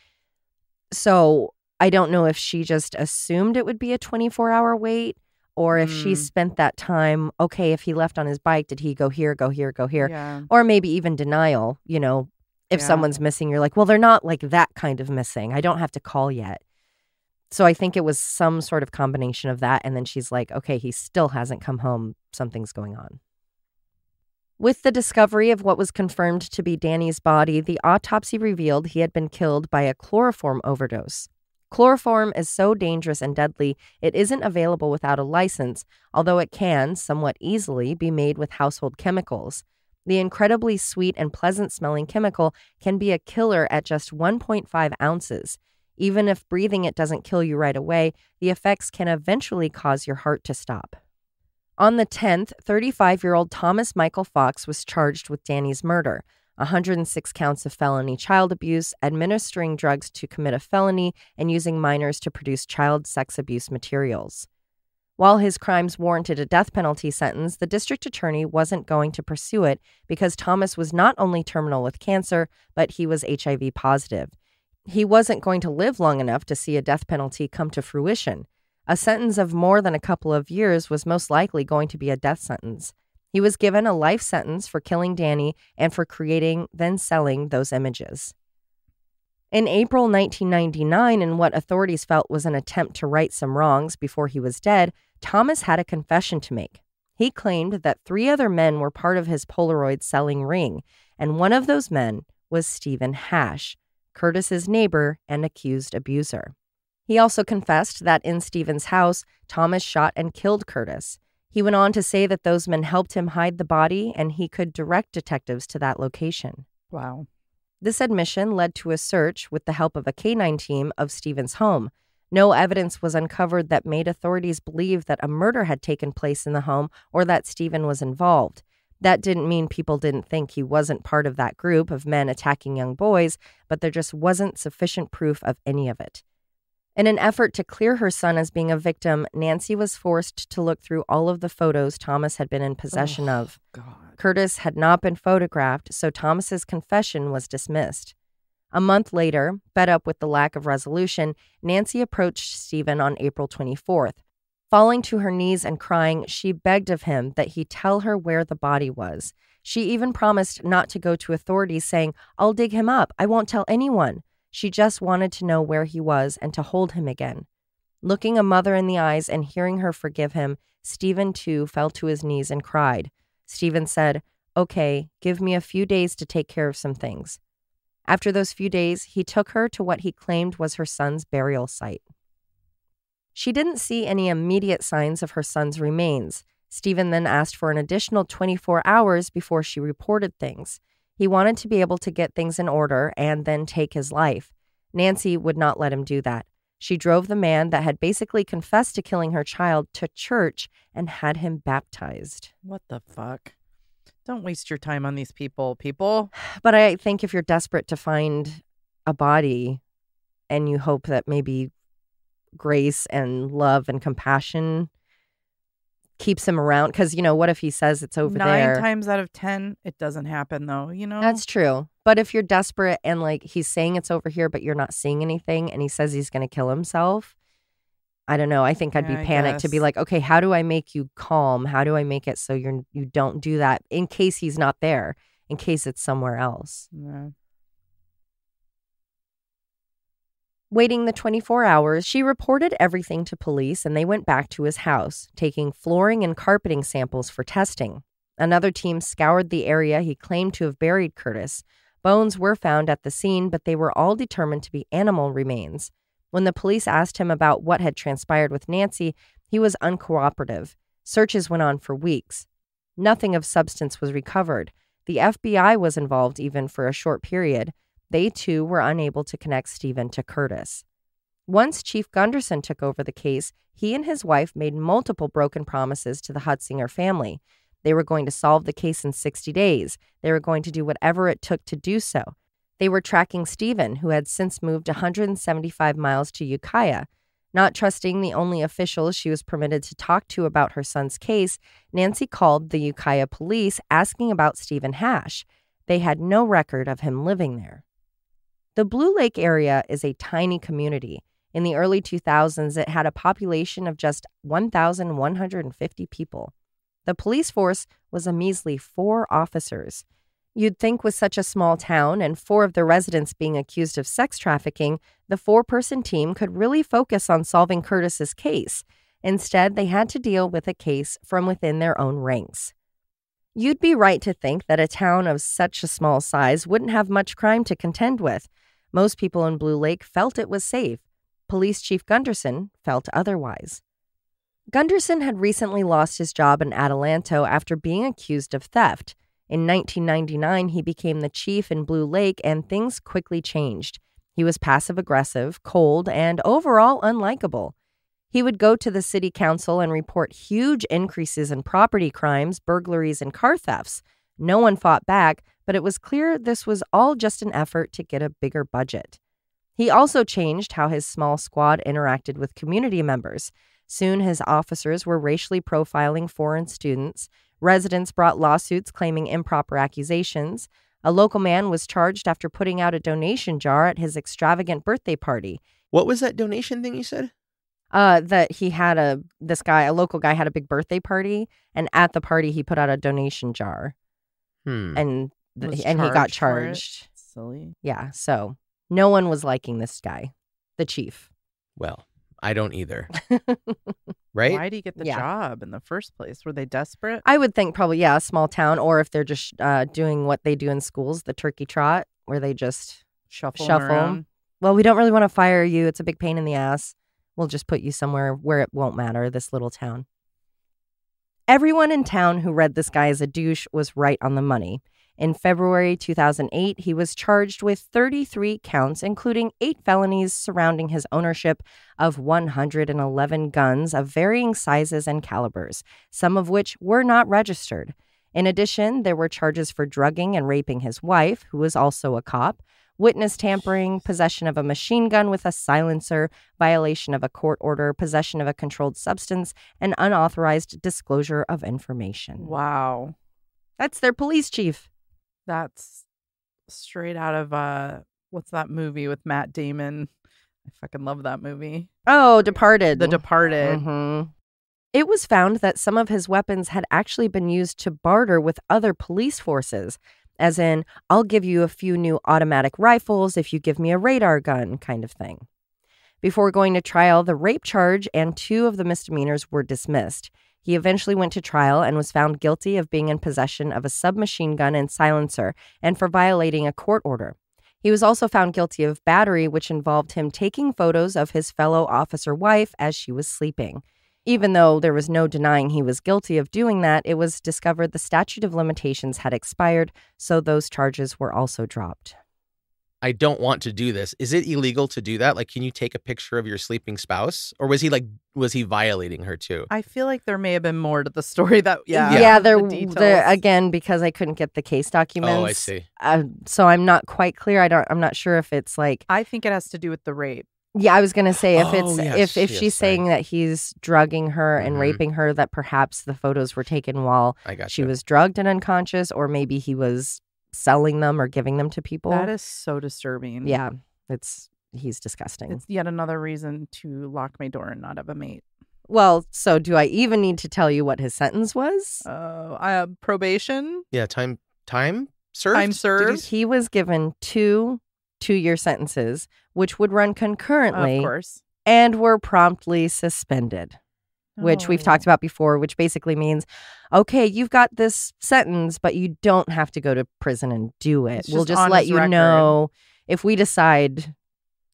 So I don't know if she just assumed it would be a 24-hour wait, or if she spent that time, okay, if he left on his bike, did he go here, go here, go here? Yeah. Or maybe even denial, if someone's missing, you're like, well, they're not like that kind of missing. I don't have to call yet. So I think it was some sort of combination of that. And then she's like, okay, he still hasn't come home. Something's going on. With the discovery of what was confirmed to be Danny's body, the autopsy revealed he had been killed by a chloroform overdose. Chloroform is so dangerous and deadly, it isn't available without a license, although it can, somewhat easily, be made with household chemicals. The incredibly sweet and pleasant-smelling chemical can be a killer at just 1.5 ounces. Even if breathing it doesn't kill you right away, the effects can eventually cause your heart to stop. On the 10th, 35-year-old Thomas Michael Fox was charged with Danny's murder, 106 counts of felony child abuse, administering drugs to commit a felony, and using minors to produce child sex abuse materials. While his crimes warranted a death penalty sentence, the district attorney wasn't going to pursue it because Thomas was not only terminal with cancer, but he was HIV positive. He wasn't going to live long enough to see a death penalty come to fruition. A sentence of more than a couple of years was most likely going to be a death sentence. He was given a life sentence for killing Danny and for creating, then selling those images. In April 1999, in what authorities felt was an attempt to right some wrongs before he was dead, Thomas had a confession to make. He claimed that 3 other men were part of his Polaroid selling ring, and one of those men was Stephen Hash, Curtis's neighbor and accused abuser. He also confessed that in Stephen's house, Thomas shot and killed Curtis. He went on to say that those men helped him hide the body and he could direct detectives to that location. Wow. This admission led to a search with the help of a canine team of Stephen's home. No evidence was uncovered that made authorities believe that a murder had taken place in the home or that Stephen was involved. That didn't mean people didn't think he wasn't part of that group of men attacking young boys, but there just wasn't sufficient proof of any of it. In an effort to clear her son as being a victim, Nancy was forced to look through all of the photos Thomas had been in possession of. God. Curtis had not been photographed, so Thomas's confession was dismissed. A month later, fed up with the lack of resolution, Nancy approached Stephen on April 24th. Falling to her knees and crying, she begged of him that he tell her where the body was. She even promised not to go to authorities, saying, "I'll dig him up. I won't tell anyone." She just wanted to know where he was and to hold him again. Looking a mother in the eyes and hearing her forgive him, Stephen, too, fell to his knees and cried. Stephen said, "Okay, give me a few days to take care of some things." After those few days, he took her to what he claimed was her son's burial site. She didn't see any immediate signs of her son's remains. Stephen then asked for an additional 24 hours before she reported things. He wanted to be able to get things in order and then take his life. Nancy would not let him do that. She drove the man that had basically confessed to killing her child to church and had him baptized. What the fuck? Don't waste your time on these people. But I think if you're desperate to find a body and you hope that maybe grace and love and compassion keeps him around, because, what if he says it's over there? 9 times out of 10, it doesn't happen, though, That's true. But if you're desperate and, he's saying it's over here, but you're not seeing anything, and he says he's going to kill himself, I don't know. I think I'd be panicked to be like, okay, how do I make you calm? How do I make it so you don't do that in case he's not there, in case it's somewhere else? Yeah. Waiting the 24 hours, she reported everything to police and they went back to his house, taking flooring and carpeting samples for testing. Another team scoured the area he claimed to have buried Curtis. Bones were found at the scene, but they were all determined to be animal remains. When the police asked him about what had transpired with Nancy, he was uncooperative. Searches went on for weeks. Nothing of substance was recovered. The FBI was involved even for a short period. They, too, were unable to connect Stephen to Curtis. Once Chief Gunderson took over the case, he and his wife made multiple broken promises to the Hutzinger family. They were going to solve the case in 60 days. They were going to do whatever it took to do so. They were tracking Stephen, who had since moved 175 miles to Ukiah. Not trusting the only officials she was permitted to talk to about her son's case, Nancy called the Ukiah police asking about Stephen Hash. They had no record of him living there. The Blue Lake area is a tiny community. In the early 2000s, it had a population of just 1,150 people. The police force was a measly 4 officers. You'd think with such a small town and 4 of the residents being accused of sex trafficking, the 4-person team could really focus on solving Curtis's case. Instead, they had to deal with a case from within their own ranks. You'd be right to think that a town of such a small size wouldn't have much crime to contend with. Most people in Blue Lake felt it was safe. Police Chief Gunderson felt otherwise. Gunderson had recently lost his job in Adelanto after being accused of theft. In 1999, he became the chief in Blue Lake, and things quickly changed. He was passive-aggressive, cold, and overall unlikable. He would go to the city council and report huge increases in property crimes, burglaries, and car thefts. No one fought back, but it was clear this was all just an effort to get a bigger budget. He also changed how his small squad interacted with community members. Soon, his officers were racially profiling foreign students. Residents brought lawsuits claiming improper accusations. A local man was charged after putting out a donation jar at his extravagant birthday party. What was that donation thing you said? That he had a local guy had a big birthday party, and at the party he put out a donation jar. And he got charged. Silly. Yeah, so no one was liking this guy, the chief. Well, I don't either. Right? Why did he get the job in the first place? Were they desperate? I would think probably, a small town, or if they're just doing what they do in schools, the turkey trot, where they just shuffle. Well, we don't really want to fire you. It's a big pain in the ass. We'll just put you somewhere where it won't matter, this little town. Everyone in town who read this guy as a douche was right on the money. In February 2008, he was charged with 33 counts, including 8 felonies surrounding his ownership of 111 guns of varying sizes and calibers, some of which were not registered. In addition, there were charges for drugging and raping his wife, who was also a cop, witness tampering, possession of a machine gun with a silencer, violation of a court order, possession of a controlled substance, and unauthorized disclosure of information. Wow. That's their police chief. That's straight out of, what's that movie with Matt Damon? I fucking love that movie. Oh, Departed. The Departed. Mm-hmm. It was found that some of his weapons had actually been used to barter with other police forces, as in, I'll give you a few new automatic rifles if you give me a radar gun kind of thing. Before going to trial, the rape charge and 2 of the misdemeanors were dismissed. He eventually went to trial and was found guilty of being in possession of a submachine gun and silencer and for violating a court order. He was also found guilty of battery, which involved him taking photos of his fellow officer wife as she was sleeping. Even though there was no denying he was guilty of doing that, it was discovered the statute of limitations had expired, so those charges were also dropped. I don't want to do this. Is it illegal to do that? Like, can you take a picture of your sleeping spouse? Or was he violating her too? I feel like there may have been more to the story that, again, because I couldn't get the case documents. Oh, I see. So I'm not quite clear. I'm not sure if it's like. I think it has to do with the rape. Yeah, I was gonna say if she's saying that he's drugging her and raping her, that perhaps the photos were taken while she was drugged and unconscious, or maybe he was selling them or giving them to people. That is so disturbing. Yeah, he's disgusting. It's yet another reason to lock my door and not have a mate. Well, so do I even need to tell you what his sentence was? Probation. Yeah, time served. Time served. He was given 2 2-year sentences, which would run concurrently, of course, and were promptly suspended. Which we've talked about before, which basically means, okay, you've got this sentence, but you don't have to go to prison and do it. We'll just let you know if we decide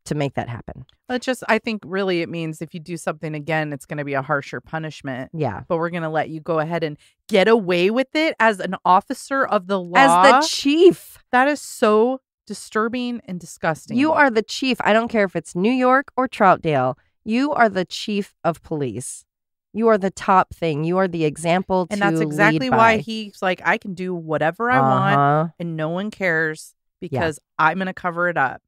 to make that happen. I think really it means if you do something again, it's going to be a harsher punishment. Yeah. But we're going to let you go ahead and get away with it as an officer of the law. As the chief. That is so disturbing and disgusting. You are the chief. I don't care if it's New York or Troutdale. You are the chief of police. You are the top thing. You are the example to lead by. And that's exactly why he's like, I can do whatever I want and no one cares because I'm going to cover it up.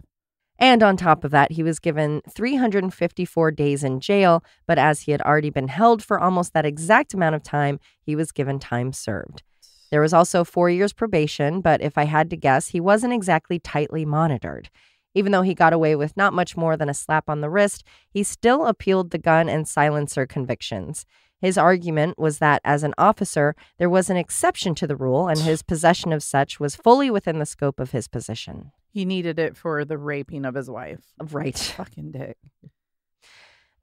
And on top of that, he was given 354 days in jail, but as he had already been held for almost that exact amount of time, he was given time served. There was also 4 years probation, but if I had to guess, he wasn't exactly tightly monitored. Even though he got away with not much more than a slap on the wrist, he still appealed the gun and silencer convictions. His argument was that as an officer, there was an exception to the rule, and his possession of such was fully within the scope of his position. He needed it for the raping of his wife. Right. Fucking dick.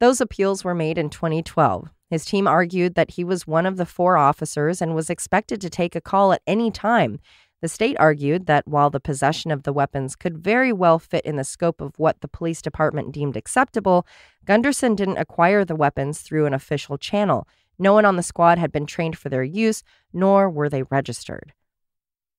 Those appeals were made in 2012. His team argued that he was one of the 4 officers and was expected to take a call at any time. The state argued that while the possession of the weapons could very well fit in the scope of what the police department deemed acceptable, Gunderson didn't acquire the weapons through an official channel. No one on the squad had been trained for their use, nor were they registered.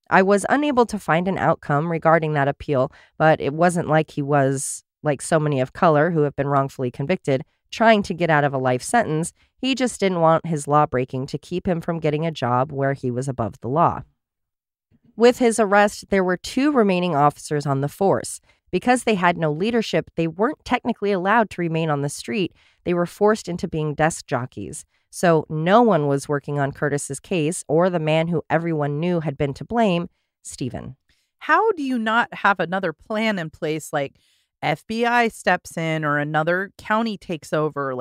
I was unable to find an outcome regarding that appeal, but it wasn't like he was, like so many of color who have been wrongfully convicted, trying to get out of a life sentence. He just didn't want his lawbreaking to keep him from getting a job where he was above the law. With his arrest, there were 2 remaining officers on the force. Because they had no leadership, they weren't technically allowed to remain on the street. They were forced into being desk jockeys. So no one was working on Curtis's case or the man who everyone knew had been to blame, Stephen. How do you not have another plan in place, like FBI steps in or another county takes over?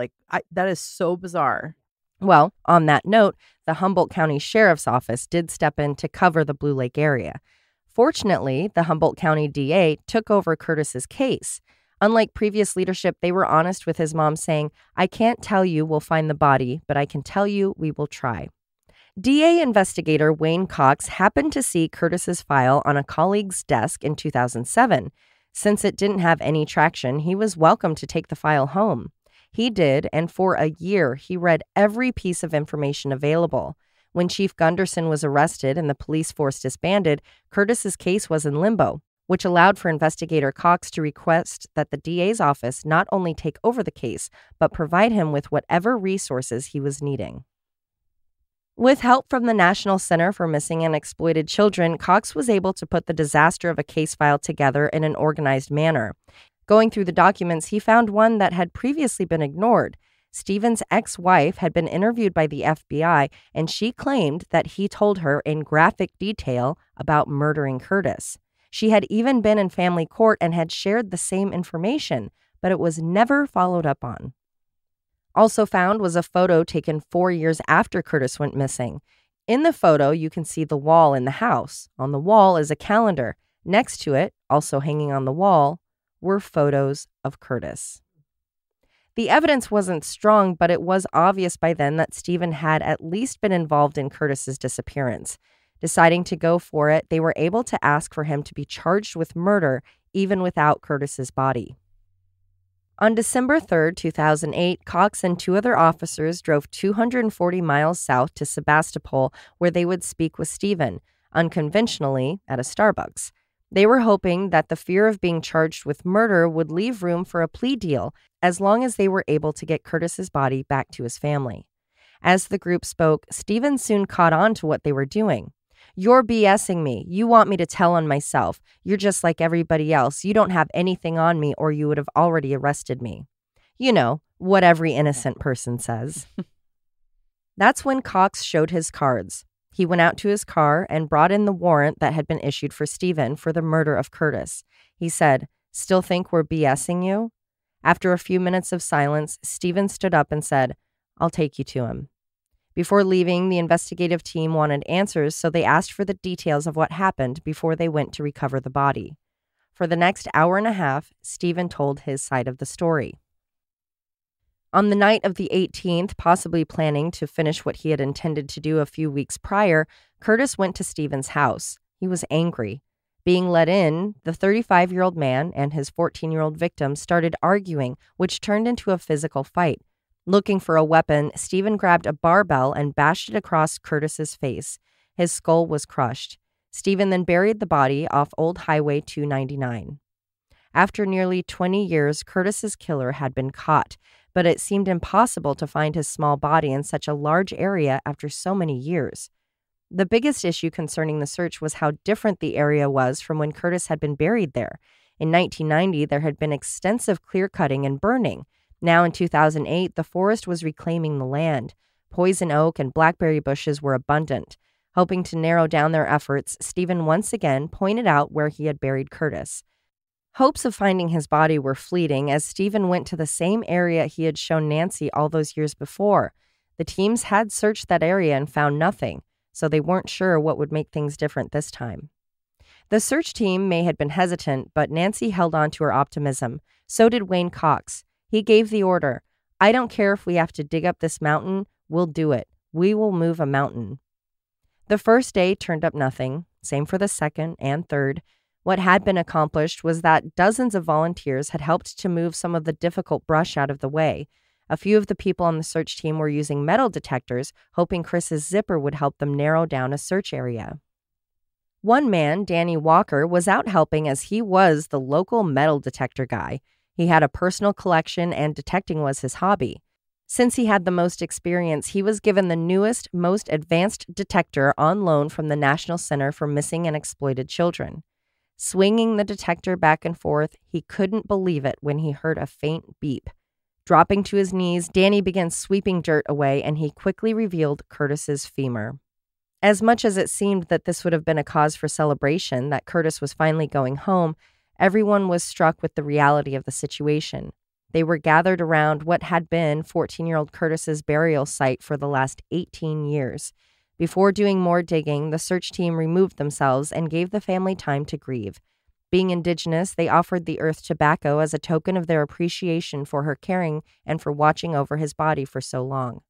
That is so bizarre. Well, on that note, the Humboldt County Sheriff's Office did step in to cover the Blue Lake area. Fortunately, the Humboldt County DA took over Curtis's case. Unlike previous leadership, they were honest with his mom, saying, "I can't tell you we'll find the body, but I can tell you we will try." DA investigator Wayne Cox happened to see Curtis's file on a colleague's desk in 2007. Since it didn't have any traction, he was welcome to take the file home. He did, and for a year, he read every piece of information available. When Chief Gunderson was arrested and the police force disbanded, Curtis's case was in limbo, which allowed for investigator Cox to request that the DA's office not only take over the case, but provide him with whatever resources he was needing. With help from the National Center for Missing and Exploited Children, Cox was able to put the disaster of a case file together in an organized manner. Going through the documents, he found one that had previously been ignored. Stephen's ex-wife had been interviewed by the FBI, and she claimed that he told her in graphic detail about murdering Curtis. She had even been in family court and had shared the same information, but it was never followed up on. Also found was a photo taken 4 years after Curtis went missing. In the photo, you can see the wall in the house. On the wall is a calendar. Next to it, also hanging on the wall, were photos of Curtis. The evidence wasn't strong, but it was obvious by then that Stephen had at least been involved in Curtis's disappearance. Deciding to go for it, they were able to ask for him to be charged with murder, even without Curtis's body. On December 3, 2008, Cox and 2 other officers drove 240 miles south to Sebastopol, where they would speak with Stephen, unconventionally, at a Starbucks. They were hoping that the fear of being charged with murder would leave room for a plea deal, as long as they were able to get Curtis's body back to his family. As the group spoke, Stephen soon caught on to what they were doing. "You're BSing me. You want me to tell on myself. You're just like everybody else. You don't have anything on me or you would have already arrested me." You know, what every innocent person says. That's when Cox showed his cards. He went out to his car and brought in the warrant that had been issued for Stephen for the murder of Curtis. He said, "Still think we're BSing you?" After a few minutes of silence, Stephen stood up and said, "I'll take you to him." Before leaving, the investigative team wanted answers, so they asked for the details of what happened before they went to recover the body. For the next hour and a half, Stephen told his side of the story. On the night of the 18th, possibly planning to finish what he had intended to do a few weeks prior, Curtis went to Stephen's house. He was angry. Being let in, the 35-year-old man and his 14-year-old victim started arguing, which turned into a physical fight. Looking for a weapon, Stephen grabbed a barbell and bashed it across Curtis's face. His skull was crushed. Stephen then buried the body off Old Highway 299. After nearly 20 years, Curtis's killer had been caught, but it seemed impossible to find his small body in such a large area after so many years. The biggest issue concerning the search was how different the area was from when Curtis had been buried there. In 1990, there had been extensive clear-cutting and burning. Now in 2008, the forest was reclaiming the land. Poison oak and blackberry bushes were abundant. Hoping to narrow down their efforts, Stephen once again pointed out where he had buried Curtis. Hopes of finding his body were fleeting as Stephen went to the same area he had shown Nancy all those years before. The teams had searched that area and found nothing, so they weren't sure what would make things different this time. The search team may have been hesitant, but Nancy held on to her optimism. So did Wayne Cox. He gave the order, "I don't care if we have to dig up this mountain, we'll do it. We will move a mountain." The first day turned up nothing, same for the second and third. What had been accomplished was that dozens of volunteers had helped to move some of the difficult brush out of the way. A few of the people on the search team were using metal detectors, hoping Chris's zipper would help them narrow down a search area. One man, Danny Walker, was out helping as he was the local metal detector guy. He had a personal collection and detecting was his hobby. Since he had the most experience, he was given the newest, most advanced detector on loan from the National Center for Missing and Exploited Children. Swinging the detector back and forth, he couldn't believe it when he heard a faint beep. Dropping to his knees, Danny began sweeping dirt away, and he quickly revealed Curtis's femur. As much as it seemed that this would have been a cause for celebration, that Curtis was finally going home, everyone was struck with the reality of the situation. They were gathered around what had been 14-year-old Curtis's burial site for the last 18 years. Before doing more digging, the search team removed themselves and gave the family time to grieve. Being indigenous, they offered the earth tobacco as a token of their appreciation for her caring and for watching over his body for so long.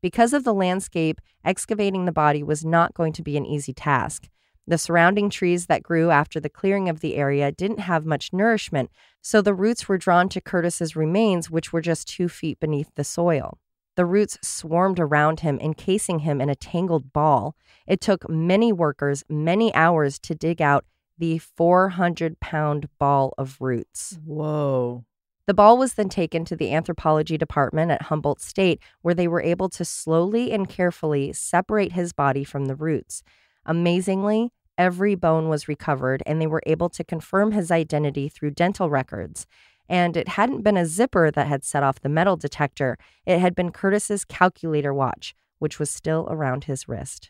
Because of the landscape, excavating the body was not going to be an easy task. The surrounding trees that grew after the clearing of the area didn't have much nourishment, so the roots were drawn to Curtis's remains, which were just 2 feet beneath the soil. The roots swarmed around him, encasing him in a tangled ball. It took many workers many hours to dig out the 400-pound ball of roots. Whoa. The ball was then taken to the anthropology department at Humboldt State, where they were able to slowly and carefully separate his body from the roots. Amazingly, every bone was recovered, and they were able to confirm his identity through dental records. And it hadn't been a zipper that had set off the metal detector. It had been Curtis's calculator watch, which was still around his wrist.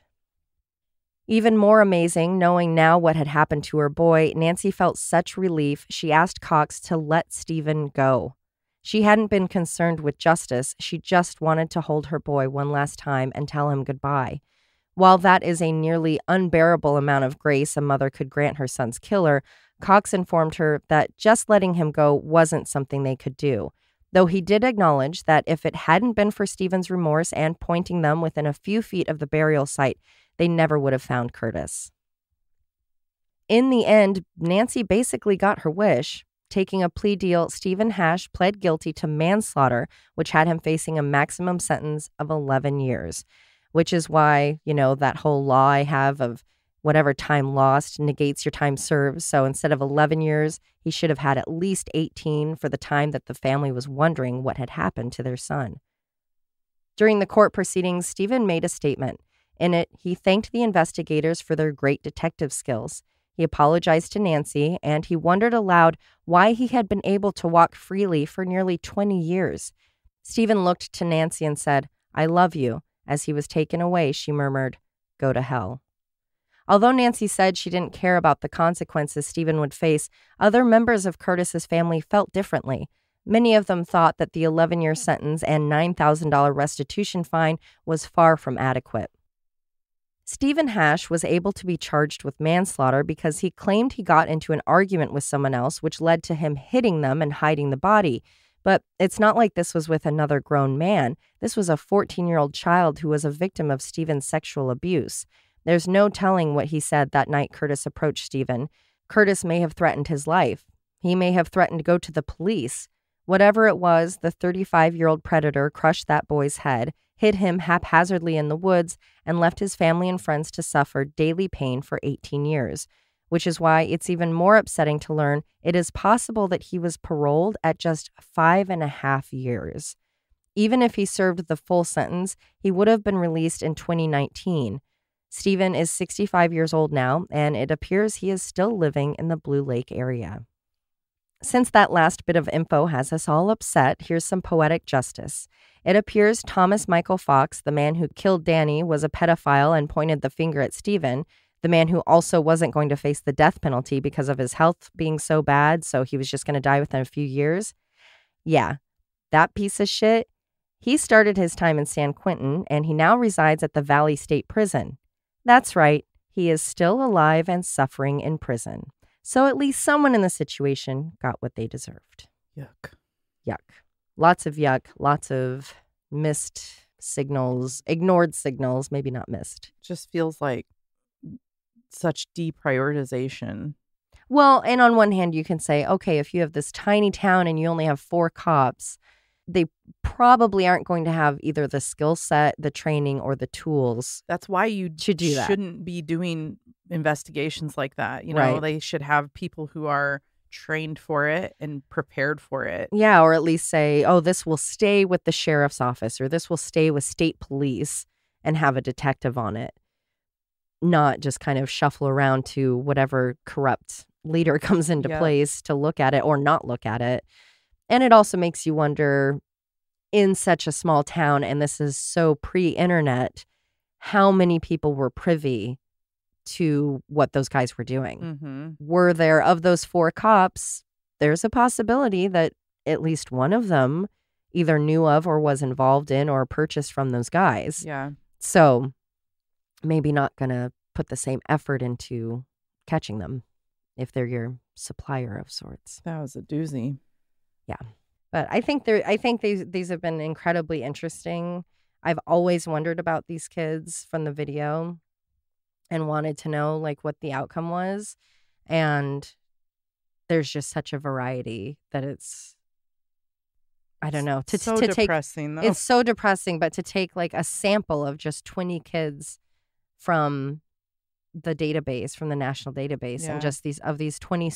Even more amazing, knowing now what had happened to her boy, Nancy felt such relief she asked Cox to let Stephen go. She hadn't been concerned with justice. She just wanted to hold her boy one last time and tell him goodbye. While that is a nearly unbearable amount of grace a mother could grant her son's killer, Cox informed her that just letting him go wasn't something they could do, though he did acknowledge that if it hadn't been for Stephen's remorse and pointing them within a few feet of the burial site, they never would have found Curtis. In the end, Nancy basically got her wish. Taking a plea deal, Stephen Hash pled guilty to manslaughter, which had him facing a maximum sentence of 11 years, which is why, that whole law I have of whatever time lost negates your time served. So instead of 11 years, he should have had at least 18 for the time that the family was wondering what had happened to their son. During the court proceedings, Stephen made a statement. In it, he thanked the investigators for their great detective skills. He apologized to Nancy, and he wondered aloud why he had been able to walk freely for nearly 20 years. Stephen looked to Nancy and said, "I love you." As he was taken away, she murmured, "Go to hell." Although Nancy said she didn't care about the consequences Stephen would face, other members of Curtis's family felt differently. Many of them thought that the 11-year sentence and $9,000 restitution fine was far from adequate. Stephen Hash was able to be charged with manslaughter because he claimed he got into an argument with someone else, which led to him hitting them and hiding the body. But it's not like this was with another grown man. This was a 14-year-old child who was a victim of Stephen's sexual abuse. There's no telling what he said that night Curtis approached Stephen. Curtis may have threatened his life. He may have threatened to go to the police. Whatever it was, the 35-year-old predator crushed that boy's head, hid him haphazardly in the woods, and left his family and friends to suffer daily pain for 18 years, which is why it's even more upsetting to learn it is possible that he was paroled at just 5.5 years. Even if he served the full sentence, he would have been released in 2019. Stephen is 65 years old now, and it appears he is still living in the Blue Lake area. Since that last bit of info has us all upset, here's some poetic justice. It appears Thomas Michael Fox, the man who killed Danny, was a pedophile and pointed the finger at Stephen, the man who also wasn't going to face the death penalty because of his health being so bad, so he was just going to die within a few years. Yeah, that piece of shit, he started his time in San Quentin, and he now resides at the Valley State Prison. That's right, he is still alive and suffering in prison. So at least someone in the situation got what they deserved. Yuck. Yuck. Lots of yuck, lots of missed signals, ignored signals, maybe not missed. Just feels like such deprioritization. Well, and on one hand, you can say, okay, if you have this tiny town and you only have 4 cops, they probably aren't going to have either the skill set, the training, or the tools. That's why you should do that. Shouldn't be doing investigations like that. You know, Right. They should have people who are trained for it and prepared for it. Yeah, or at least say, oh, this will stay with the sheriff's office or this will stay with state police and have a detective on it. Not just kind of shuffle around to whatever corrupt leader comes into place to look at it or not look at it. And it also makes you wonder, in such a small town, and this is so pre-internet, how many people were privy to what those guys were doing? Mm-hmm. Were there, of those 4 cops, there's a possibility that at least one of them either knew of or was involved in or purchased from those guys. Yeah. So maybe not going to put the same effort into catching them if they're your supplier of sorts. That was a doozy. Yeah. But I think these have been incredibly interesting. I've always wondered about these kids from the video and wanted to know like what the outcome was. And there's just such a variety that it's, I don't know. So depressing, though. It's so depressing, but to take like a sample of just 20 kids from the database, from the national database, and just these 21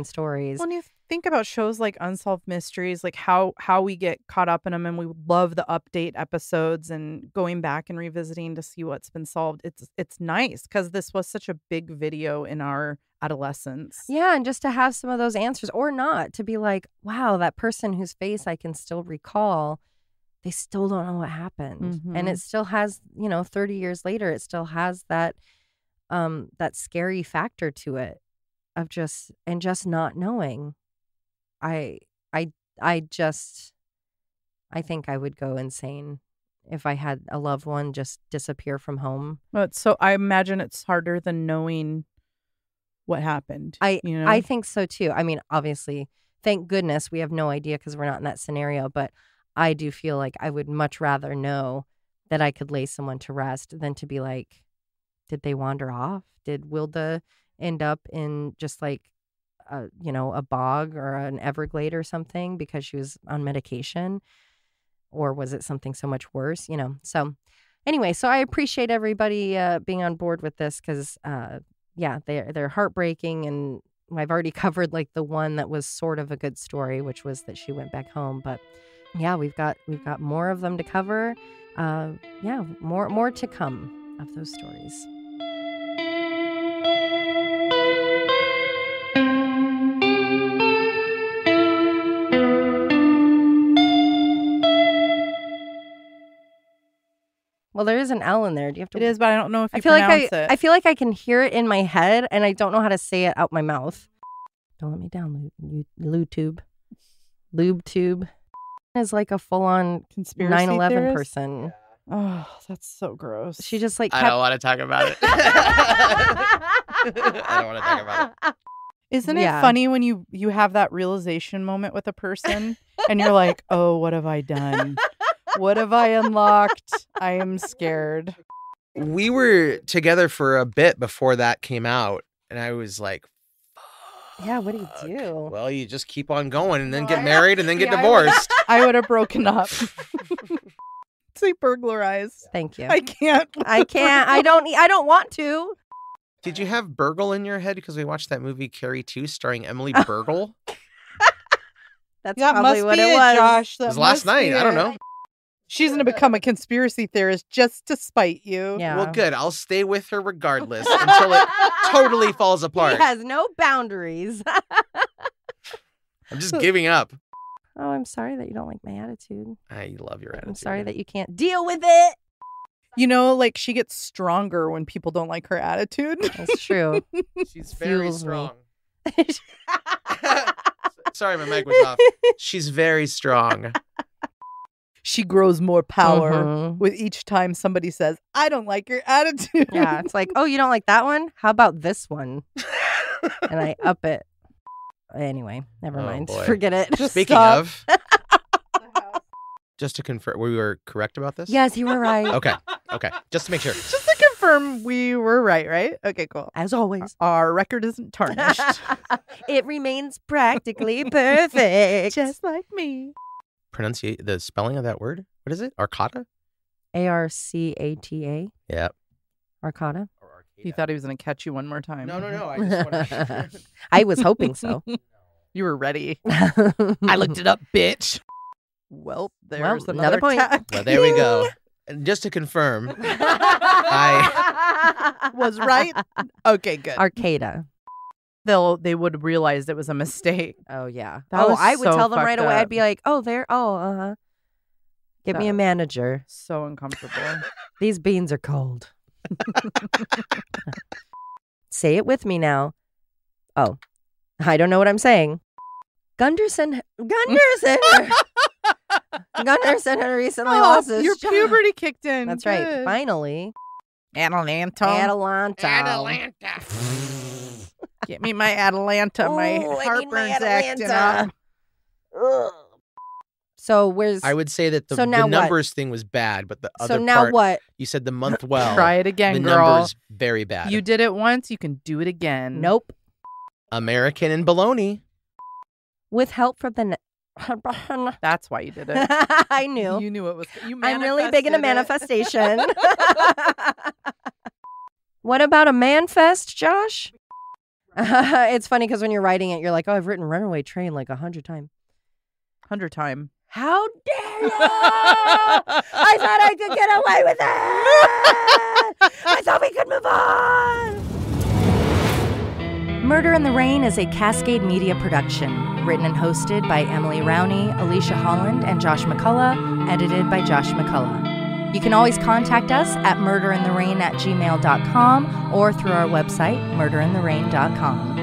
stories. When you think about shows like Unsolved Mysteries, like how we get caught up in them and we love the update episodes and going back and revisiting to see what's been solved. It's nice because this was such a big video in our adolescence. Yeah, and just to have some of those answers or not, to be like, wow, that person whose face I can still recall, they still don't know what happened. Mm-hmm. And it still has, 30 years later, it still has that scary factor to it of just not knowing. I think I would go insane if I had a loved one just disappear from home. But so I imagine it's harder than knowing what happened. I think so too. I mean, obviously, thank goodness we have no idea because we're not in that scenario, but I do feel like I would much rather know that I could lay someone to rest than to be like, did they wander off? Did Wilda end up in just like, a bog or an Everglade or something because she was on medication? Or was it something so much worse? So anyway, so I appreciate everybody being on board with this because, they're heartbreaking. And I've already covered like the one that was sort of a good story, which was that she went back home. But yeah, we've got more of them to cover. More to come of those stories. Well, there is an L in there. Do you have to? It is, but I don't know if you pronounce it. I feel like I can hear it in my head, and I don't know how to say it out my mouth. Don't let me down, LubeTube. LubeTube is like a full-on conspiracy 9/11 theorist? person. Oh, that's so gross. She just like I don't want to talk about it. I don't want to talk about it. Isn't it funny when you have that realization moment with a person and you're like, oh, what have I done? What have I unlocked? I am scared. We were together for a bit before that came out, and I was like, yeah, what do you do? Well, you just keep on going and then get married and then get divorced. I would have broken up. Say burglarize. Thank you. I can't. I don't want to. Did you have Burgle in your head because we watched that movie Carrie 2 starring Emily Burgle? That's probably what it was. Josh. It was last night. I don't know. She's going to become a conspiracy theorist just to spite you. Yeah. Well, good. I'll stay with her regardless until it totally falls apart. He has no boundaries. I'm just giving up. Oh, I'm sorry that you don't like my attitude. I love your attitude. I'm sorry that you can't deal with it. You know, like she gets stronger when people don't like her attitude. That's true. She's very Fuels me. strong. Sorry, my mic was off. She's very strong. She grows more power Mhm. with each time somebody says, I don't like your attitude. Yeah, it's like, oh, you don't like that one? How about this one? And I up it. Anyway, never Oh, mind. boy. Forget it. Just Speaking stop. of, just to confirm, we were correct about this? Yes, you were right. Okay. Just to make sure. Just to confirm we were right? Okay, cool. As always. Our record isn't tarnished. It remains practically perfect. Just like me. The spelling of that word? What is it? Arcata? Arcata. Yeah. Arcata. Or He thought he was going to catch you one more time. No. I just want to make sure. I was hoping so. You were ready. I looked it up, bitch. Well, there's Well, another another point. tag. Well, there we go. And just to confirm, I Was right? Okay, good. Arcata. They would realize it was a mistake. Oh, yeah. That was I would so tell them right fucked away. up. I'd be like, oh, there. Oh, uh-huh. Get me a That- manager. So uncomfortable. These beans are cold. Say it with me now. Oh, I don't know what I'm saying. Gunderson had recently lost his your job. puberty kicked in. That's right. Good. Finally. Atalanta. Atalanta. Get me my Atalanta. Ooh, My I need my heartburn's acting Atalanta. up. Ugh. So where's I would say that the So now what? numbers thing was bad, but the other so now part, what? you said the month well. Try it again, the girl. numbers very bad. You did it once, you can do it again. Nope. American and baloney. With help from the That's why you did it. I knew. You knew it was. You I'm really big into manifested it. manifestation. What about a man fest, Josh? It's funny because when you're writing it, you're like, oh, I've written Runaway Train like 100 times. 100 time. How dare you! I thought I could get away with it! I thought we could move on! Murder in the Rain is a Cascade Media production, written and hosted by Emily Rowney, Alicia Holland, and Josh McCullough, edited by Josh McCullough. You can always contact us at murderintherain@gmail.com or through our website, murderintherain.com.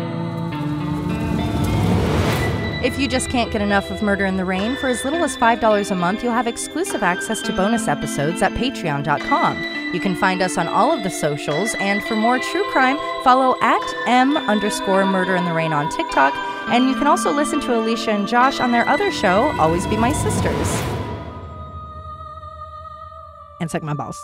If you just can't get enough of Murder in the Rain, for as little as $5 a month, you'll have exclusive access to bonus episodes at patreon.com. You can find us on all of the socials, and for more true crime, follow @M_Murder in the Rain on TikTok, and you can also listen to Alicia and Josh on their other show, Always Be My Sisters. And suck my balls.